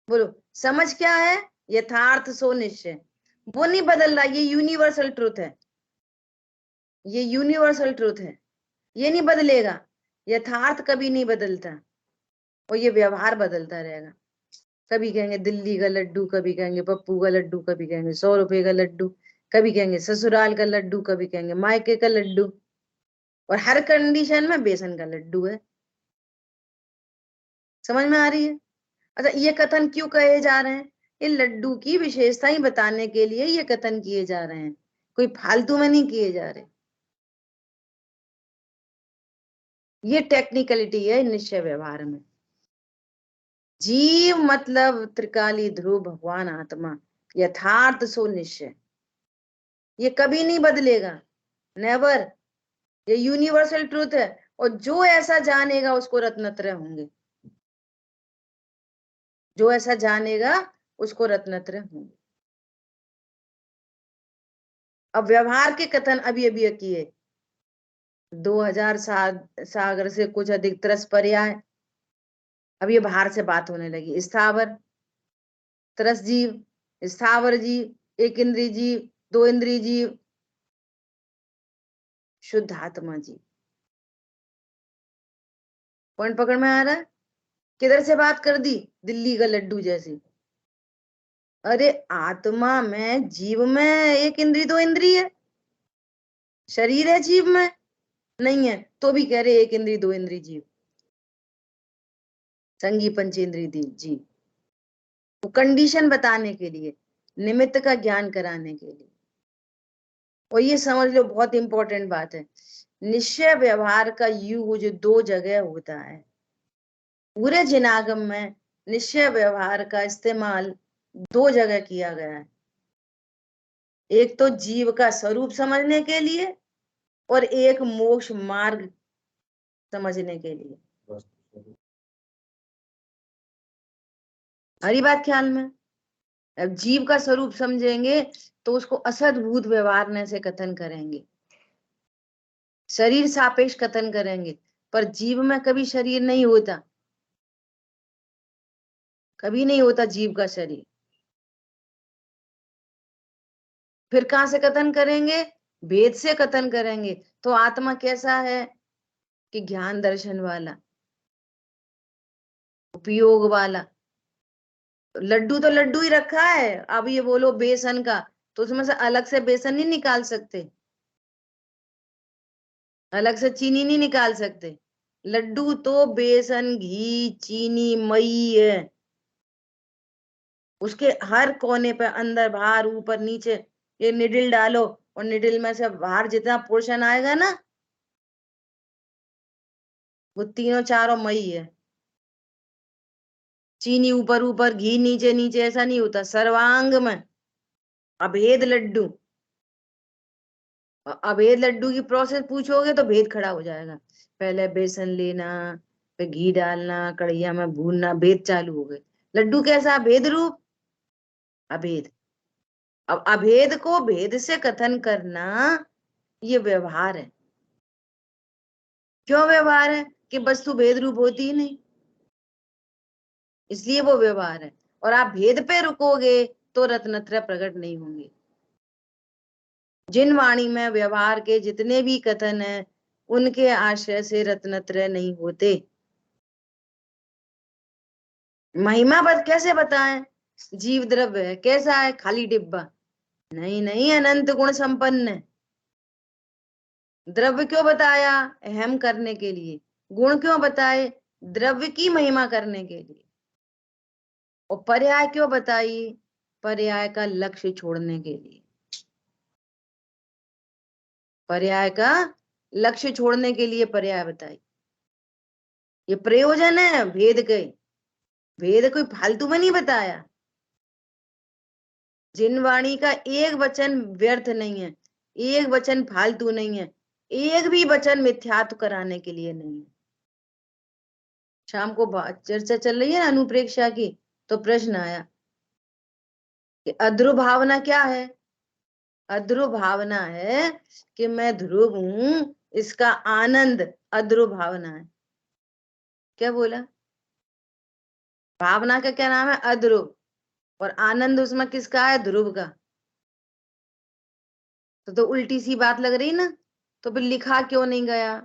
बोलो, समझ क्या है? यथार्थ सो निश्चय, वो नहीं बदल रहा, ये यूनिवर्सल ट्रुथ है, ये यूनिवर्सल ट्रुथ है, ये नहीं बदलेगा। यथार्थ कभी नहीं बदलता, और ये व्यवहार बदलता रहेगा। कभी कहेंगे दिल्ली का लड्डू, कभी कहेंगे पप्पू का लड्डू, कभी कहेंगे 100 रुपए का लड्डू, कभी कहेंगे ससुराल का लड्डू, कभी कहेंगे मायके का लड्डू, और हर कंडीशन में बेसन का लड्डू है। समझ में आ रही है? अच्छा, ये कथन क्यों कहे जा रहे हैं? ये लड्डू की विशेषता ही बताने के लिए ये कथन किए जा रहे हैं, कोई फालतू में नहीं किए जा रहे। ये टेक्निकलिटी है निश्चय व्यवहार में। जीव मतलब त्रिकाली ध्रुव भगवान आत्मा, यथार्थ सो निश्चय, ये कभी नहीं बदलेगा, नेवर। ये यूनिवर्सल ट्रूथ है, और जो ऐसा जानेगा उसको रत्नत्रय होंगे, जो ऐसा जानेगा उसको रत्नत्रय होंगे। अब व्यवहार के कथन अभी अभी किए, 2000 सागर से कुछ अधिक तरस पर्याय। अब ये बाहर से बात होने लगी। स्थावर तरस जीव, स्थावर जीव, एक इंद्रिय जीव, दो इंद्रिय जीव, शुद्ध आत्मा जीव। पॉइंट पकड़ में आ रहा है? किधर से बात कर दी? दिल्ली का लड्डू जैसी। अरे आत्मा में, जीव में एक इंद्रिय दो इंद्रिय है, शरीर है जीव में नहीं है, तो भी कह रहे एक इंद्रिय दो इंद्रिय जीव, संगी पंचेंद्रिय जीव। वो कंडीशन बताने के लिए, निमित्त का ज्ञान कराने के लिए। और ये समझ लो, बहुत इंपॉर्टेंट बात है, निश्चय व्यवहार का यूज दो जगह होता है। पूरे जिनागम में निश्चय व्यवहार का इस्तेमाल दो जगह किया गया है। एक तो जीव का स्वरूप समझने के लिए, और एक मोक्ष मार्ग समझने के लिए। हरी बात ख्याल में? अब जीव का स्वरूप समझेंगे तो उसको असद्भूत व्यवहार से कथन करेंगे, शरीर सापेक्ष कथन करेंगे, पर जीव में कभी शरीर नहीं होता, कभी नहीं होता जीव का शरीर। फिर कहां से कथन करेंगे? भेद से कथन करेंगे। तो आत्मा कैसा है? कि ज्ञान दर्शन वाला, उपयोग वाला। लड्डू तो लड्डू ही रखा है, अब ये बोलो बेसन का, तो उसमें से अलग से बेसन नहीं निकाल सकते, अलग से चीनी नहीं निकाल सकते। लड्डू तो बेसन, घी, चीनी मई है, उसके हर कोने पे, अंदर बाहर ऊपर नीचे, ये निडल डालो, और निडल में से बाहर जितना पोर्शन आएगा ना, वो तीनों चारों मई है। चीनी ऊपर ऊपर, घी नीचे नीचे, ऐसा नहीं होता, सर्वांग में अभेद लड्डू। अभेद लड्डू की प्रोसेस पूछोगे तो भेद खड़ा हो जाएगा। पहले बेसन लेना, फिर घी डालना, कढ़ैया में भूनना, भेद चालू हो गए। लड्डू कैसा? भेद रूप, अभेद। अब अभेद को भेद से कथन करना, ये व्यवहार है। क्यों व्यवहार है? कि वस्तु भेद रूप होती ही नहीं, इसलिए वो व्यवहार है। और आप भेद पे रुकोगे तो रत्नत्रय प्रकट नहीं होंगे। जिन वाणी में व्यवहार के जितने भी कथन है, उनके आश्रय से रत्नत्रय नहीं होते। महिमा बस कैसे बताएं? जीव द्रव्य है, कैसा है? खाली डिब्बा नहीं, नहीं, अनंत गुण संपन्न है। द्रव्य क्यों बताया? अहम करने के लिए। गुण क्यों बताए? द्रव्य की महिमा करने के लिए। और पर्याय क्यों बताई? पर्याय का लक्ष्य छोड़ने के लिए। पर्याय का लक्ष्य छोड़ने के लिए पर्याय बताई। ये प्रयोजन है भेद के, भेद कोई फालतू में नहीं बताया। जिन वाणी का एक वचन व्यर्थ नहीं है, एक वचन फालतू नहीं है, एक भी वचन मिथ्यात्व कराने के लिए नहीं है। शाम को चर्चा चल रही है ना अनुप्रेक्षा की, तो प्रश्न आया कि अध्रुव भावना क्या है। अध्रुव भावना है कि मैं ध्रुव हूं, इसका आनंद अध्रुव भावना है। क्या बोला? भावना का क्या नाम है? अध्रुव। और आनंद उसमें किसका है? ध्रुव का। तो उल्टी सी बात लग रही ना, तो फिर लिखा क्यों नहीं गया?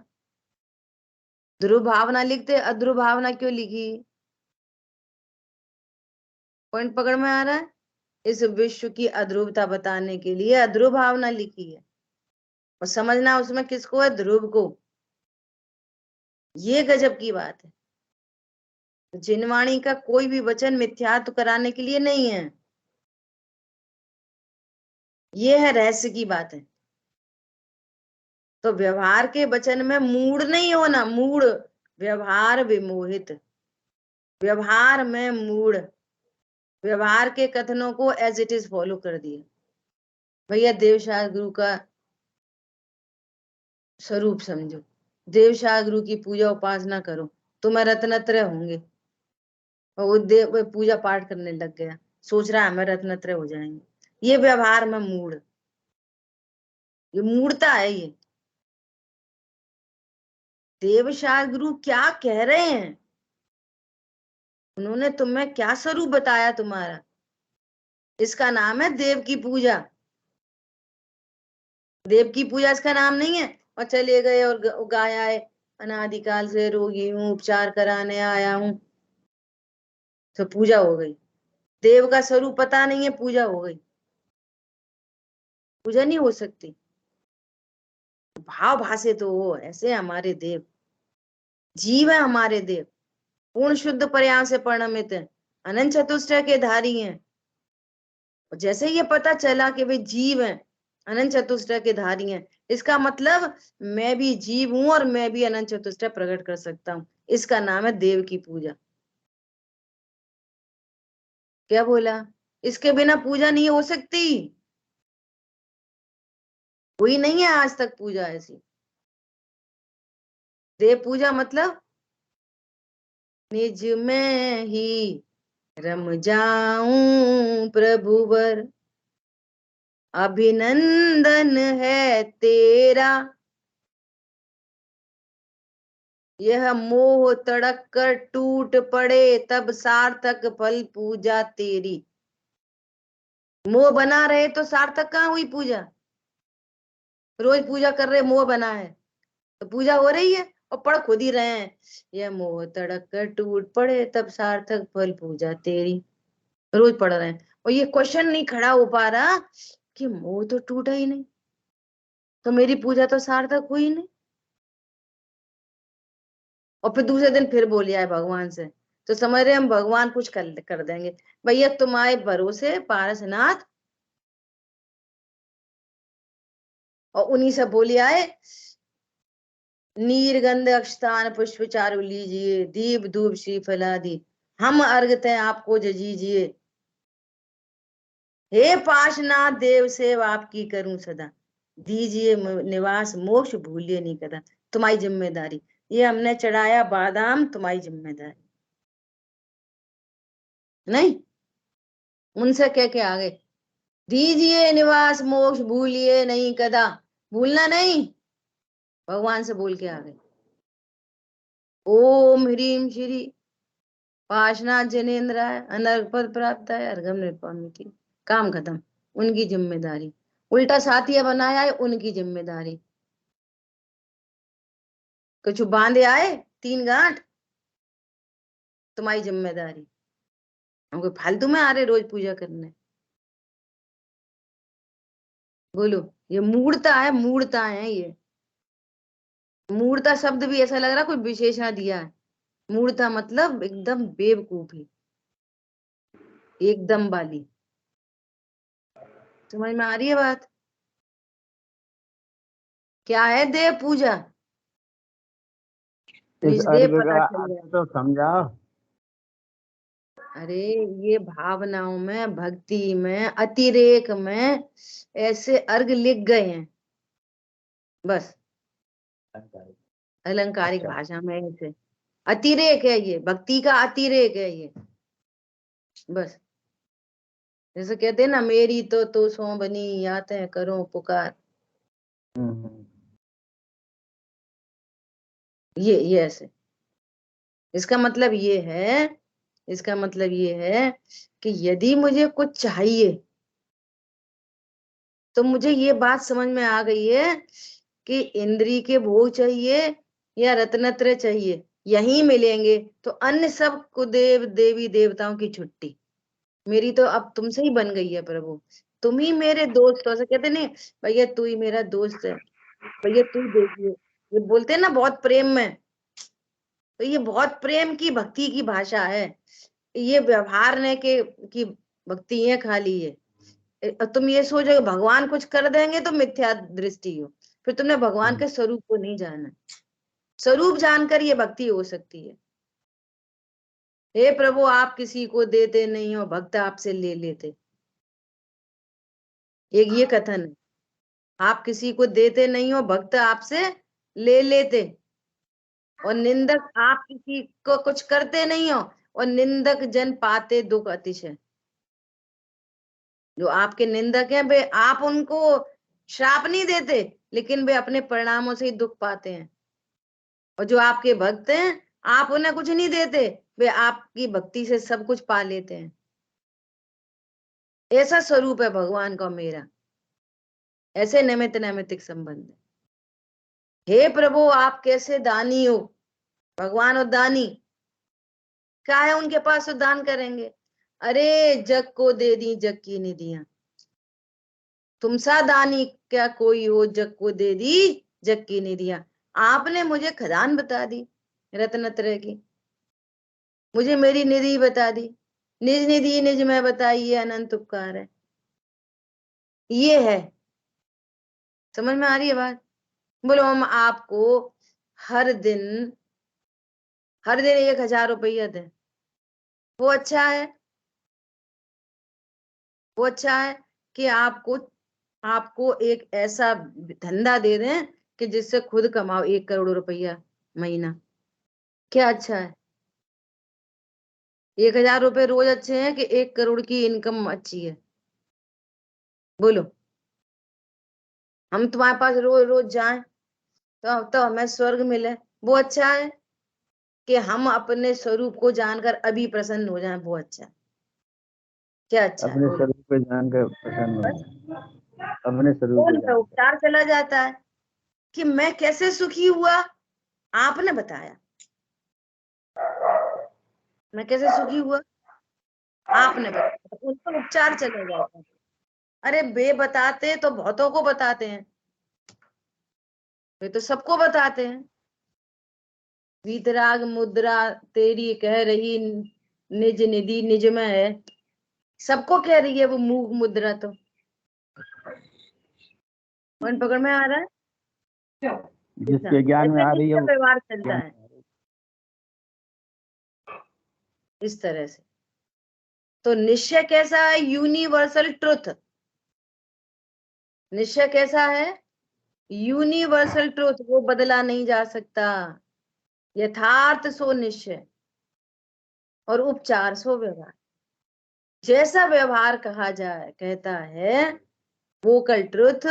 ध्रुव भावना लिखते, अध्रुव भावना क्यों लिखी? पॉइंट पकड़ में आ रहा है? इस विश्व की अध्रुवता बताने के लिए अध्रुव भावना लिखी है, और समझना उसमें किसको है? ध्रुव को। ये गजब की बात है। जिनवाणी का कोई भी वचन मिथ्यात्व कराने के लिए नहीं है। ये है रहस्य की बात है। तो व्यवहार के वचन में मूड नहीं होना, मूड व्यवहार विमोहित, व्यवहार में मूड, व्यवहार के कथनों को एज इट इज फॉलो कर दिया। भैया देवशाह गुरु का स्वरूप समझो, देवशाह गुरु की पूजा उपासना करो, तुम्हें रत्नत्रय होंगे। और वो देव पूजा पाठ करने लग गया, सोच रहा है हमें रत्नत्रय हो जाएंगे। ये व्यवहार में मूड, ये मूर्ता है ये। देवशाह गुरु क्या कह रहे हैं? उन्होंने तुम्हें क्या स्वरूप बताया तुम्हारा? इसका नाम है देव की पूजा। देव की पूजा इसका नाम नहीं है। और चले गए और गाया है, अनादिकाल से रोगी हूं, उपचार कराने आया हूं, तो पूजा हो गई। देव का स्वरूप पता नहीं है, पूजा हो गई। पूजा नहीं हो सकती। भाव भाषे तो हो, ऐसे हमारे देव, जीव है हमारे देव, पूर्ण शुद्ध पर्याय से परिणमित है, अनंत चतुष्टय के धारी हैं। और जैसे ही ये पता चला कि वे जीव हैं, अनंत चतुष्टय के धारी हैं, इसका मतलब मैं भी जीव हूं और मैं भी अनंत चतुष्टय प्रकट कर सकता हूं। इसका नाम है देव की पूजा। क्या बोला? इसके बिना पूजा नहीं हो सकती। हुई नहीं है आज तक पूजा ऐसी। देव पूजा मतलब निज में ही रम जाऊं प्रभुवर, अभिनंदन है तेरा, यह मोह तड़क कर टूट पड़े, तब सार्थक फल पूजा तेरी। मोह बना रहे तो सार्थक कहाँ हुई पूजा? रोज पूजा कर रहे, मोह बना है तो पूजा हो रही है, और पढ़ खुद ही रहे हैं, यह मोह तड़क कर टूट पड़े, तब सार्थक फल पूजा तेरी। रोज पढ़ रहे हैं, और ये क्वेश्चन नहीं खड़ा हो पा रहा कि मोह तो टूटा ही नहीं, तो मेरी पूजा तो सार्थक हुई नहीं। और फिर दूसरे दिन फिर बोलिया है भगवान से, तो समझ रहे हम भगवान कुछ कर देंगे। भैया तुम्हारे भरोसे पारसनाथ, और उन्हीं से बोलिया है, नीरगंध अक्षतान पुष्प चारु लीजिए, दीप धूप श्रीफल आदि हम अर्घ तय आपको जजीजिए। हे पाशनाथ देव सेव आपकी करूं सदा, दीजिए निवास मोक्ष भूलिए नहीं कदा। तुम्हारी जिम्मेदारी, ये हमने चढ़ाया बादाम, तुम्हारी जिम्मेदारी नहीं। उनसे कह के आ गए, दीजिए निवास मोक्ष भूलिए नहीं कदा, भूलना नहीं। भगवान से बोल के आ गए। ओम ह्रीम श्री पाशनाथ जनेन्द्राय, अनर्घ पद प्राप्त है, अर्घम निर्पामिति। काम खत्म, उनकी जिम्मेदारी। उल्टा साथिया बनाया है, उनकी जिम्मेदारी। कुछ बांधे आए 3 गांठ, तुम्हारी जिम्मेदारी। हम कोई फालतू में आ रहे रोज पूजा करने? बोलो, ये मूर्ता है, मूर्ता है ये। मूर्ता शब्द भी ऐसा लग रहा कोई विशेषण दिया है। मूर्ता मतलब एकदम बेवकूफी, एकदम वाली। समझ में आ रही है बात? क्या है देव पूजा? इस निज देव अर्घ पता का चल अर्थ जाए। तो समझाओ। अरे ये भावनाओं में, भक्ति में, अतिरेक में ऐसे अर्घ लिख गए हैं बस, अलंकारिक अच्छा। भाषा में ऐसे। अतिरेक है ये, भक्ति का अतिरेक है ये बस। जैसे कहते हैं ना, मेरी तो सो बनी, आते हैं करो पुकार। ये ऐसे, इसका मतलब ये है, इसका मतलब ये है कि यदि मुझे कुछ चाहिए तो मुझे ये बात समझ में आ गई है कि इंद्री के भोग चाहिए या रत्नत्रय चाहिए, यहीं मिलेंगे, तो अन्य सब कुदेव देवी देवताओं की छुट्टी। मेरी तो अब तुमसे ही बन गई है प्रभु, तुम ही मेरे दोस्त हो। ऐसे कहते नहीं, भैया तू ही मेरा दोस्त है, भैया तू ही देखिए, ये बोलते हैं ना बहुत प्रेम में। तो ये बहुत प्रेम की, भक्ति की भाषा है। ये व्यवहार ने के की भक्ति है खाली ये। तुम ये सोचो कि भगवान कुछ कर देंगे तो मिथ्या दृष्टि हो, फिर तुमने भगवान के स्वरूप को नहीं जाना। स्वरूप जानकर ये भक्ति हो सकती है। हे प्रभु, आप किसी को देते नहीं हो, भक्त आपसे ले लेते। एक ये कथन है, आप किसी को देते नहीं हो, भक्त आपसे ले लेते। और निंदक, आप किसी को कुछ करते नहीं हो, और निंदक जन पाते दुख अतिशय। जो आपके निंदक हैं वे, आप उनको श्राप नहीं देते, लेकिन वे अपने परिणामों से ही दुख पाते हैं। और जो आपके भक्त हैं, आप उन्हें कुछ नहीं देते, वे आपकी भक्ति से सब कुछ पा लेते हैं। ऐसा स्वरूप है भगवान का मेरा, ऐसे निमित्त नैमित्तिक संबंध है। हे प्रभु, आप कैसे दानी हो। भगवान और दानी क्या है उनके पास, तो दान करेंगे। अरे जग को दे दी जग की निधियां, तुम सा दानी क्या कोई हो, जग को दे दी जग की निधियां। आपने मुझे खदान बता दी रत्नत्रय की, मुझे मेरी निधि बता दी। निज निधि निज में बताई, ये अनंत उपकार है। ये है, समझ में आ रही है बात? बोलो, हम आपको हर दिन, हर दिन 1,000 रुपया दें, वो अच्छा है? वो अच्छा है कि आपको आपको एक ऐसा धंधा दे दें कि जिससे खुद कमाओ 1 करोड़ रुपया महीना? क्या अच्छा है? 1,000 रुपए रोज अच्छे हैं कि 1 करोड़ की इनकम अच्छी है? बोलो, हम तुम्हारे पास रोज रोज जाएं तो हमें स्वर्ग मिले, वो अच्छा है? कि हम अपने स्वरूप को जानकर अभी प्रसन्न हो जाएं, वो अच्छा है? क्या अच्छा है? अपने बोलो। स्वरूप को जानकर प्रसन्न हो बस जाए, अपने स्वरूप को कौन सा जानकर। उपचार चला जाता है कि मैं कैसे सुखी हुआ, आपने बताया। मैं कैसे सुखी हुआ, आपने बताया, तो उनका उपचार चला जाता है। अरे बे बताते तो बहुतों को बताते हैं, वे तो सबको बताते हैं। वीतराग मुद्रा तेरी कह रही, निज निधि निज में है, सबको कह रही है वो मूक मुद्रा। तो कौन पकड़ में आ रहा है? जिसके ज्ञान में ऐसे आ रही है इसका वो व्यवहार चलता ज्ञान। है इस तरह से। तो निश्चय कैसा है? Universal truth. निश्चय कैसा है? यूनिवर्सल ट्रुथ, वो बदला नहीं जा सकता। यथार्थ सो निश्चय, और उपचार सो व्यवहार। जैसा व्यवहार कहा जाए, कहता है वोकल ट्रुथ,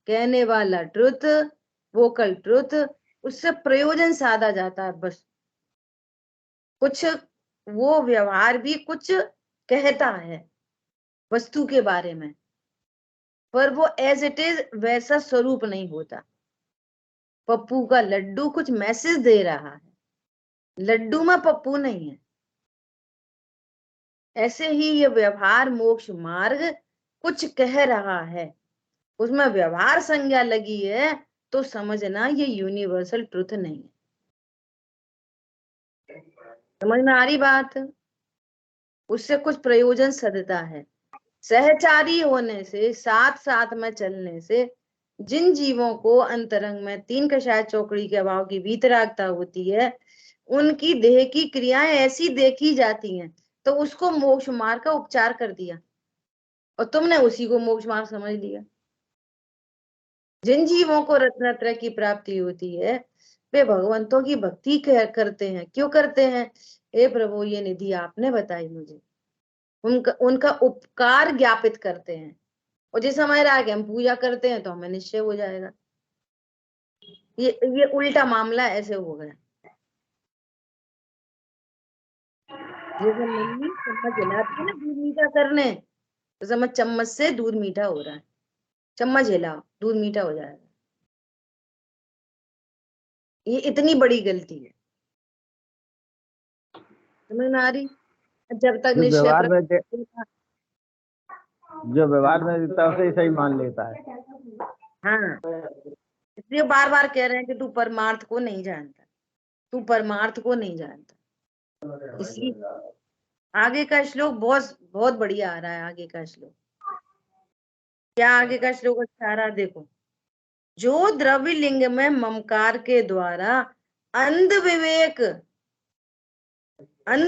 कहने वाला ट्रुथ, वोकल ट्रुथ, उससे प्रयोजन साधा जाता है बस। कुछ वो व्यवहार भी कुछ कहता है वस्तु के बारे में, पर वो एज इट इज वैसा स्वरूप नहीं होता। पप्पू का लड्डू कुछ मैसेज दे रहा है, लड्डू में पप्पू नहीं है। ऐसे ही ये व्यवहार मोक्ष मार्ग कुछ कह रहा है, उसमें व्यवहार संज्ञा लगी है, तो समझना ये यूनिवर्सल ट्रुथ नहीं है। समझ में आ रही बात? उससे कुछ प्रयोजन सदता है। सहचारी होने से, साथ साथ में चलने से जिन जीवों को अंतरंग में 3 कषाय चौकड़ी के अभाव की वीतरागता होती है, उनकी देह की क्रियाएं ऐसी देखी जाती हैं, तो उसको मोक्ष मार्ग का उपचार कर दिया और तुमने उसी को मोक्ष मार्ग समझ लिया। जिन जीवों को रत्नत्रय की प्राप्ति होती है, वे भगवंतों की भक्ति करते हैं। क्यों करते हैं? हे प्रभु, ये निधि आपने बताई मुझे। उनका उपकार ज्ञापित करते हैं, और जिस हमारे आगे हम पूजा करते हैं तो हमें निश्चय हो जाएगा। ये उल्टा मामला ऐसे हो गया। जैसे मम्मी चम्मच हिलाती है ना दूध मीठा करने, तो समझ चम्मच से दूध मीठा हो रहा है। चम्मच हिलाओ, दूध मीठा हो जाएगा। ये इतनी बड़ी गलती है, समझ में आ रही? जब तक जो निश्चय व्यवहार में देता है उसे ही सही मान लेता है। हाँ, इसलिए बार बार कह रहे हैं कि तू परमार्थ को नहीं जानता, तू परमार्थ को नहीं जानता। इसलिए आगे का श्लोक बहुत बहुत बढ़िया आ रहा है। आगे का श्लोक क्या? आगे का श्लोक अच्छा आ रहा है, देखो। जो द्रव्य लिंग में ममकार के द्वारा अंध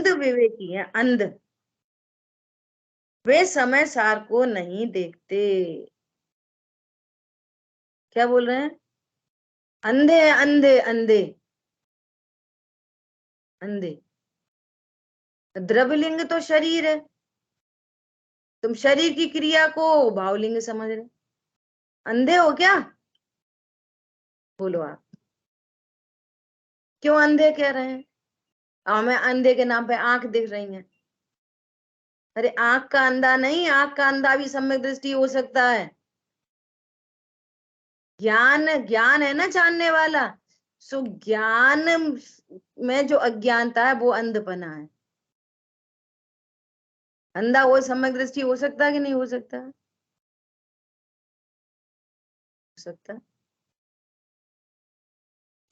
विवेकी है, अंध, वे समय सार को नहीं देखते। क्या बोल रहे हैं? अंधे अंधे अंधे अंधे। द्रव्यलिंग तो शरीर है, तुम शरीर की क्रिया को भावलिंग समझ रहे, अंधे हो क्या? बोलो आप, क्यों अंधे कह रहे हैं? हमें अंधे के नाम पे आंख दिख रही है। अरे आंख का अंधा नहीं, आंख का अंधा भी सम्यक दृष्टि हो सकता है। ज्ञान ज्ञान है ना जानने वाला, सो ज्ञान में जो अज्ञानता है वो अंधपना है। अंधा वो सम्यक दृष्टि हो सकता है कि नहीं हो सकता? हो सकता।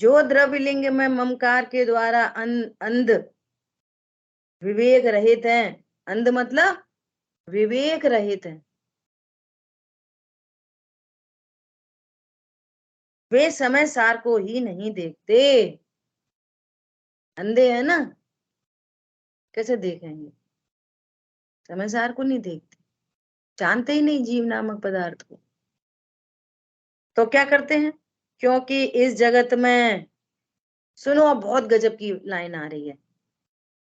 जो द्रव्यलिंग में ममकार के द्वारा अंध विवेक रहित है, अंध मतलब विवेक रहित है, वे समय सार को ही नहीं देखते। अंधे है ना, कैसे देखेंगे? समय सार को नहीं देखते, जानते ही नहीं जीव नामक पदार्थ को। तो क्या करते हैं? क्योंकि इस जगत में, सुनो अब बहुत गजब की लाइन आ रही है,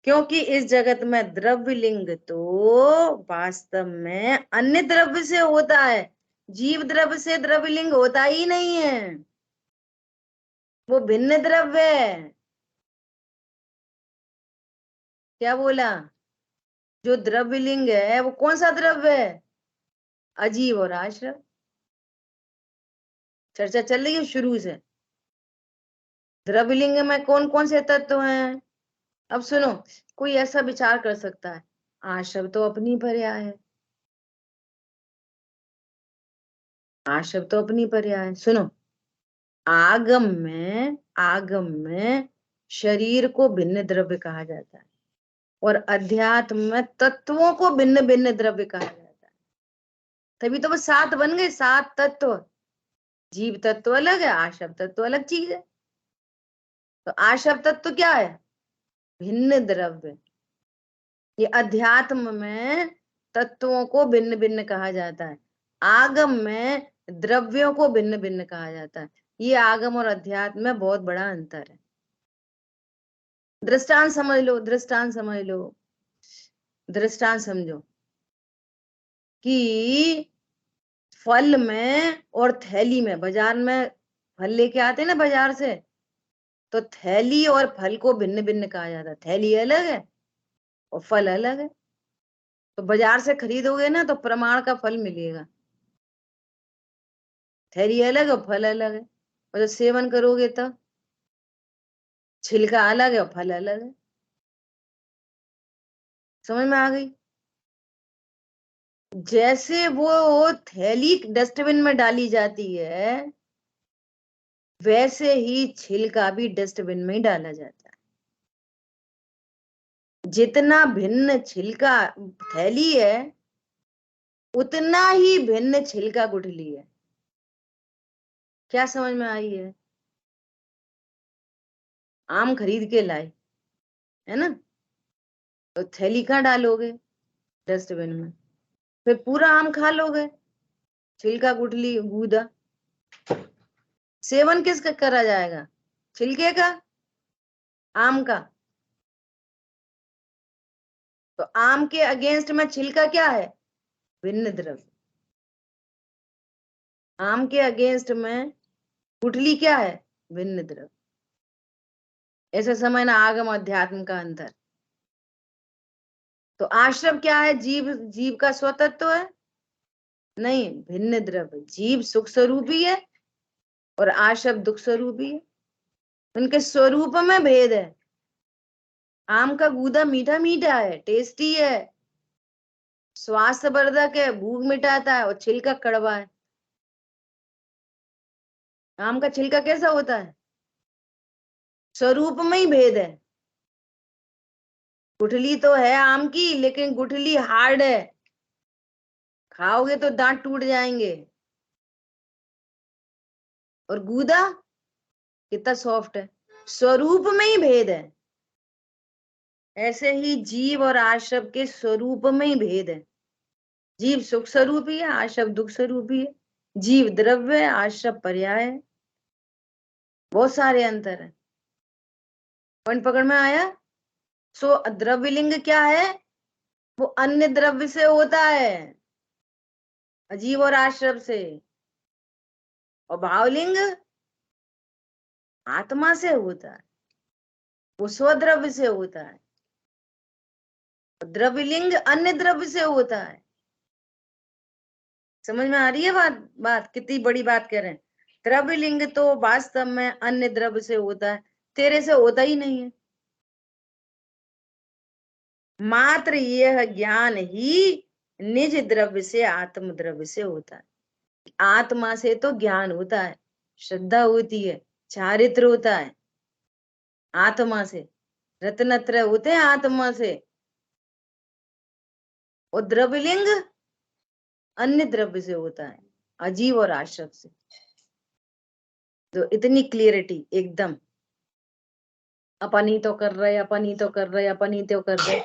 क्योंकि इस जगत में द्रव्य लिंग तो वास्तव में अन्य द्रव्य से होता है, जीव द्रव्य से द्रव्य लिंग होता ही नहीं है, वो भिन्न द्रव्य है। क्या बोला? जो द्रव्य लिंग है वो कौन सा द्रव्य है? अजीव और आश्रव। चर्चा चल रही है शुरू से। द्रव्य लिंग में कौन कौन से तत्व हैं? अब सुनो, कोई ऐसा विचार कर सकता है आश्रव तो अपनी पर्याय है, आश्रव तो अपनी पर्याय है। सुनो, आगम में शरीर को भिन्न द्रव्य कहा जाता है, और अध्यात्म में तत्वों को भिन्न भिन्न द्रव्य कहा जाता है। तभी तो वो 7 बन गए, 7 तत्व। जीव तत्व अलग है, आश्रव तत्व अलग चीज है। तो आश्रव तत्व क्या है? भिन्न द्रव्य। ये अध्यात्म में तत्वों को भिन्न भिन्न कहा जाता है, आगम में द्रव्यों को भिन्न भिन्न कहा जाता है। ये आगम और अध्यात्म में बहुत बड़ा अंतर है। दृष्टांत समझ लो, दृष्टांत समझ लो, दृष्टांत समझो कि फल में और थैली में, बाजार में फल लेके आते हैं ना बाजार से, तो थैली और फल को भिन्न भिन्न कहा जाता है। थैली अलग है और फल अलग है। तो बाजार से खरीदोगे ना तो प्रमाण का फल मिलेगा, थैली अलग और फल अलग है। और जब सेवन करोगे तो छिलका अलग है और फल अलग है। समझ में आ गई? जैसे वो थैली डस्टबिन में डाली जाती है, वैसे ही छिलका भी डस्टबिन में ही डाला जाता है। जितना भिन्न छिलका थैली है, उतना ही भिन्न छिलका गुठली है। क्या समझ में आई है? आम खरीद के लाए, है ना, तो थैली कहाँ डालोगे? डस्टबिन में। फिर पूरा आम खा लोगे, छिलका गुठली गूदा। सेवन किसका करा जाएगा? छिलके का, आम का। तो आम के अगेंस्ट में छिलका क्या है? भिन्न द्रव्य। आम के अगेंस्ट में गुठली क्या है? भिन्न द्रव्य। ऐसे समझना आगम अध्यात्म का अंतर। तो आश्रम क्या है? जीव, जीव का स्वतत्व है? नहीं, भिन्न द्रव्य। जीव सुख स्वरूपी है और आश्रम दुख स्वरूपी है। उनके स्वरूप में भेद है। आम का गूदा मीठा मीठा है, टेस्टी है, स्वास्थ्यवर्धक है, भूख मिटाता है, और छिलका कड़वा है। आम का छिलका कैसा होता है? स्वरूप में ही भेद है। गुठली तो है आम की, लेकिन गुठली हार्ड है, खाओगे तो दांत टूट जाएंगे। और गूदा कितना सॉफ्ट है, स्वरूप में ही भेद है। ऐसे ही जीव और आश्रम के स्वरूप में ही भेद है। जीव सुख स्वरूपी है, आश्रम दुख स्वरूपी है। जीव द्रव्य है, आश्रम पर्याय है। बहुत सारे अंतर है। पॉइंट पकड़ में आया? सो द्रव्यलिंग क्या है? वो अन्य द्रव्य से होता है, अजीव और आश्रम से। और भावलिंग आत्मा से होता है, वो स्वद्रव्य से होता है। द्रव्यलिंग अन्य द्रव्य से होता है। समझ में आ रही है बात? बात कितनी बड़ी बात कह रहे हैं। द्रव्यलिंग तो वास्तव में अन्य द्रव्य से होता है, तेरे से होता ही नहीं है। मात्र यह ज्ञान ही निज द्रव्य से, आत्म द्रव्य से होता है। आत्मा से तो ज्ञान होता है, श्रद्धा होती है, चारित्र होता है। आत्मा से रत्नत्रय होते हैं, आत्मा से। और द्रव्यलिंग अन्य द्रव्य से होता है, अजीव और आश्रम से। तो इतनी क्लियरिटी एकदम। अपन ही तो कर रहे, अपन ही तो कर रहे, अपन ही तो कर रहे,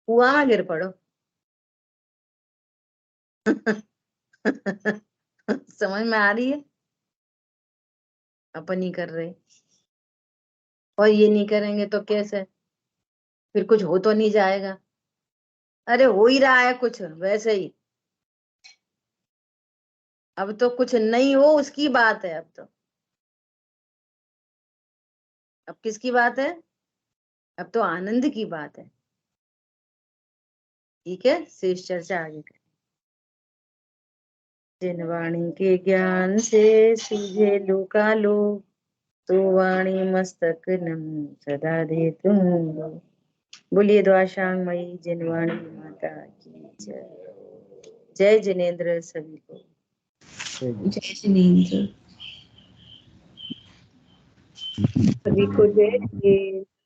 कुआं में गिर पड़ो। समझ में आ रही है? अपन ही कर रहे, और ये नहीं करेंगे तो कैसे? फिर कुछ हो तो नहीं जाएगा? अरे हो ही रहा है कुछ वैसे ही। अब तो कुछ नहीं हो उसकी बात है। अब तो, अब किसकी बात है? अब तो आनंद की बात है। ठीक है, शेष चर्चा आगे करें। जिन वाणी के ज्ञान से सूझे लोकालो, तो वाणी मस्तक नम सदा दे तुम। बोलिए द्वाशांग मई जिनवाणी माता की जय। जय जिनेन्द्र सभी को। जय जिनेन्द्र। सभी को जय।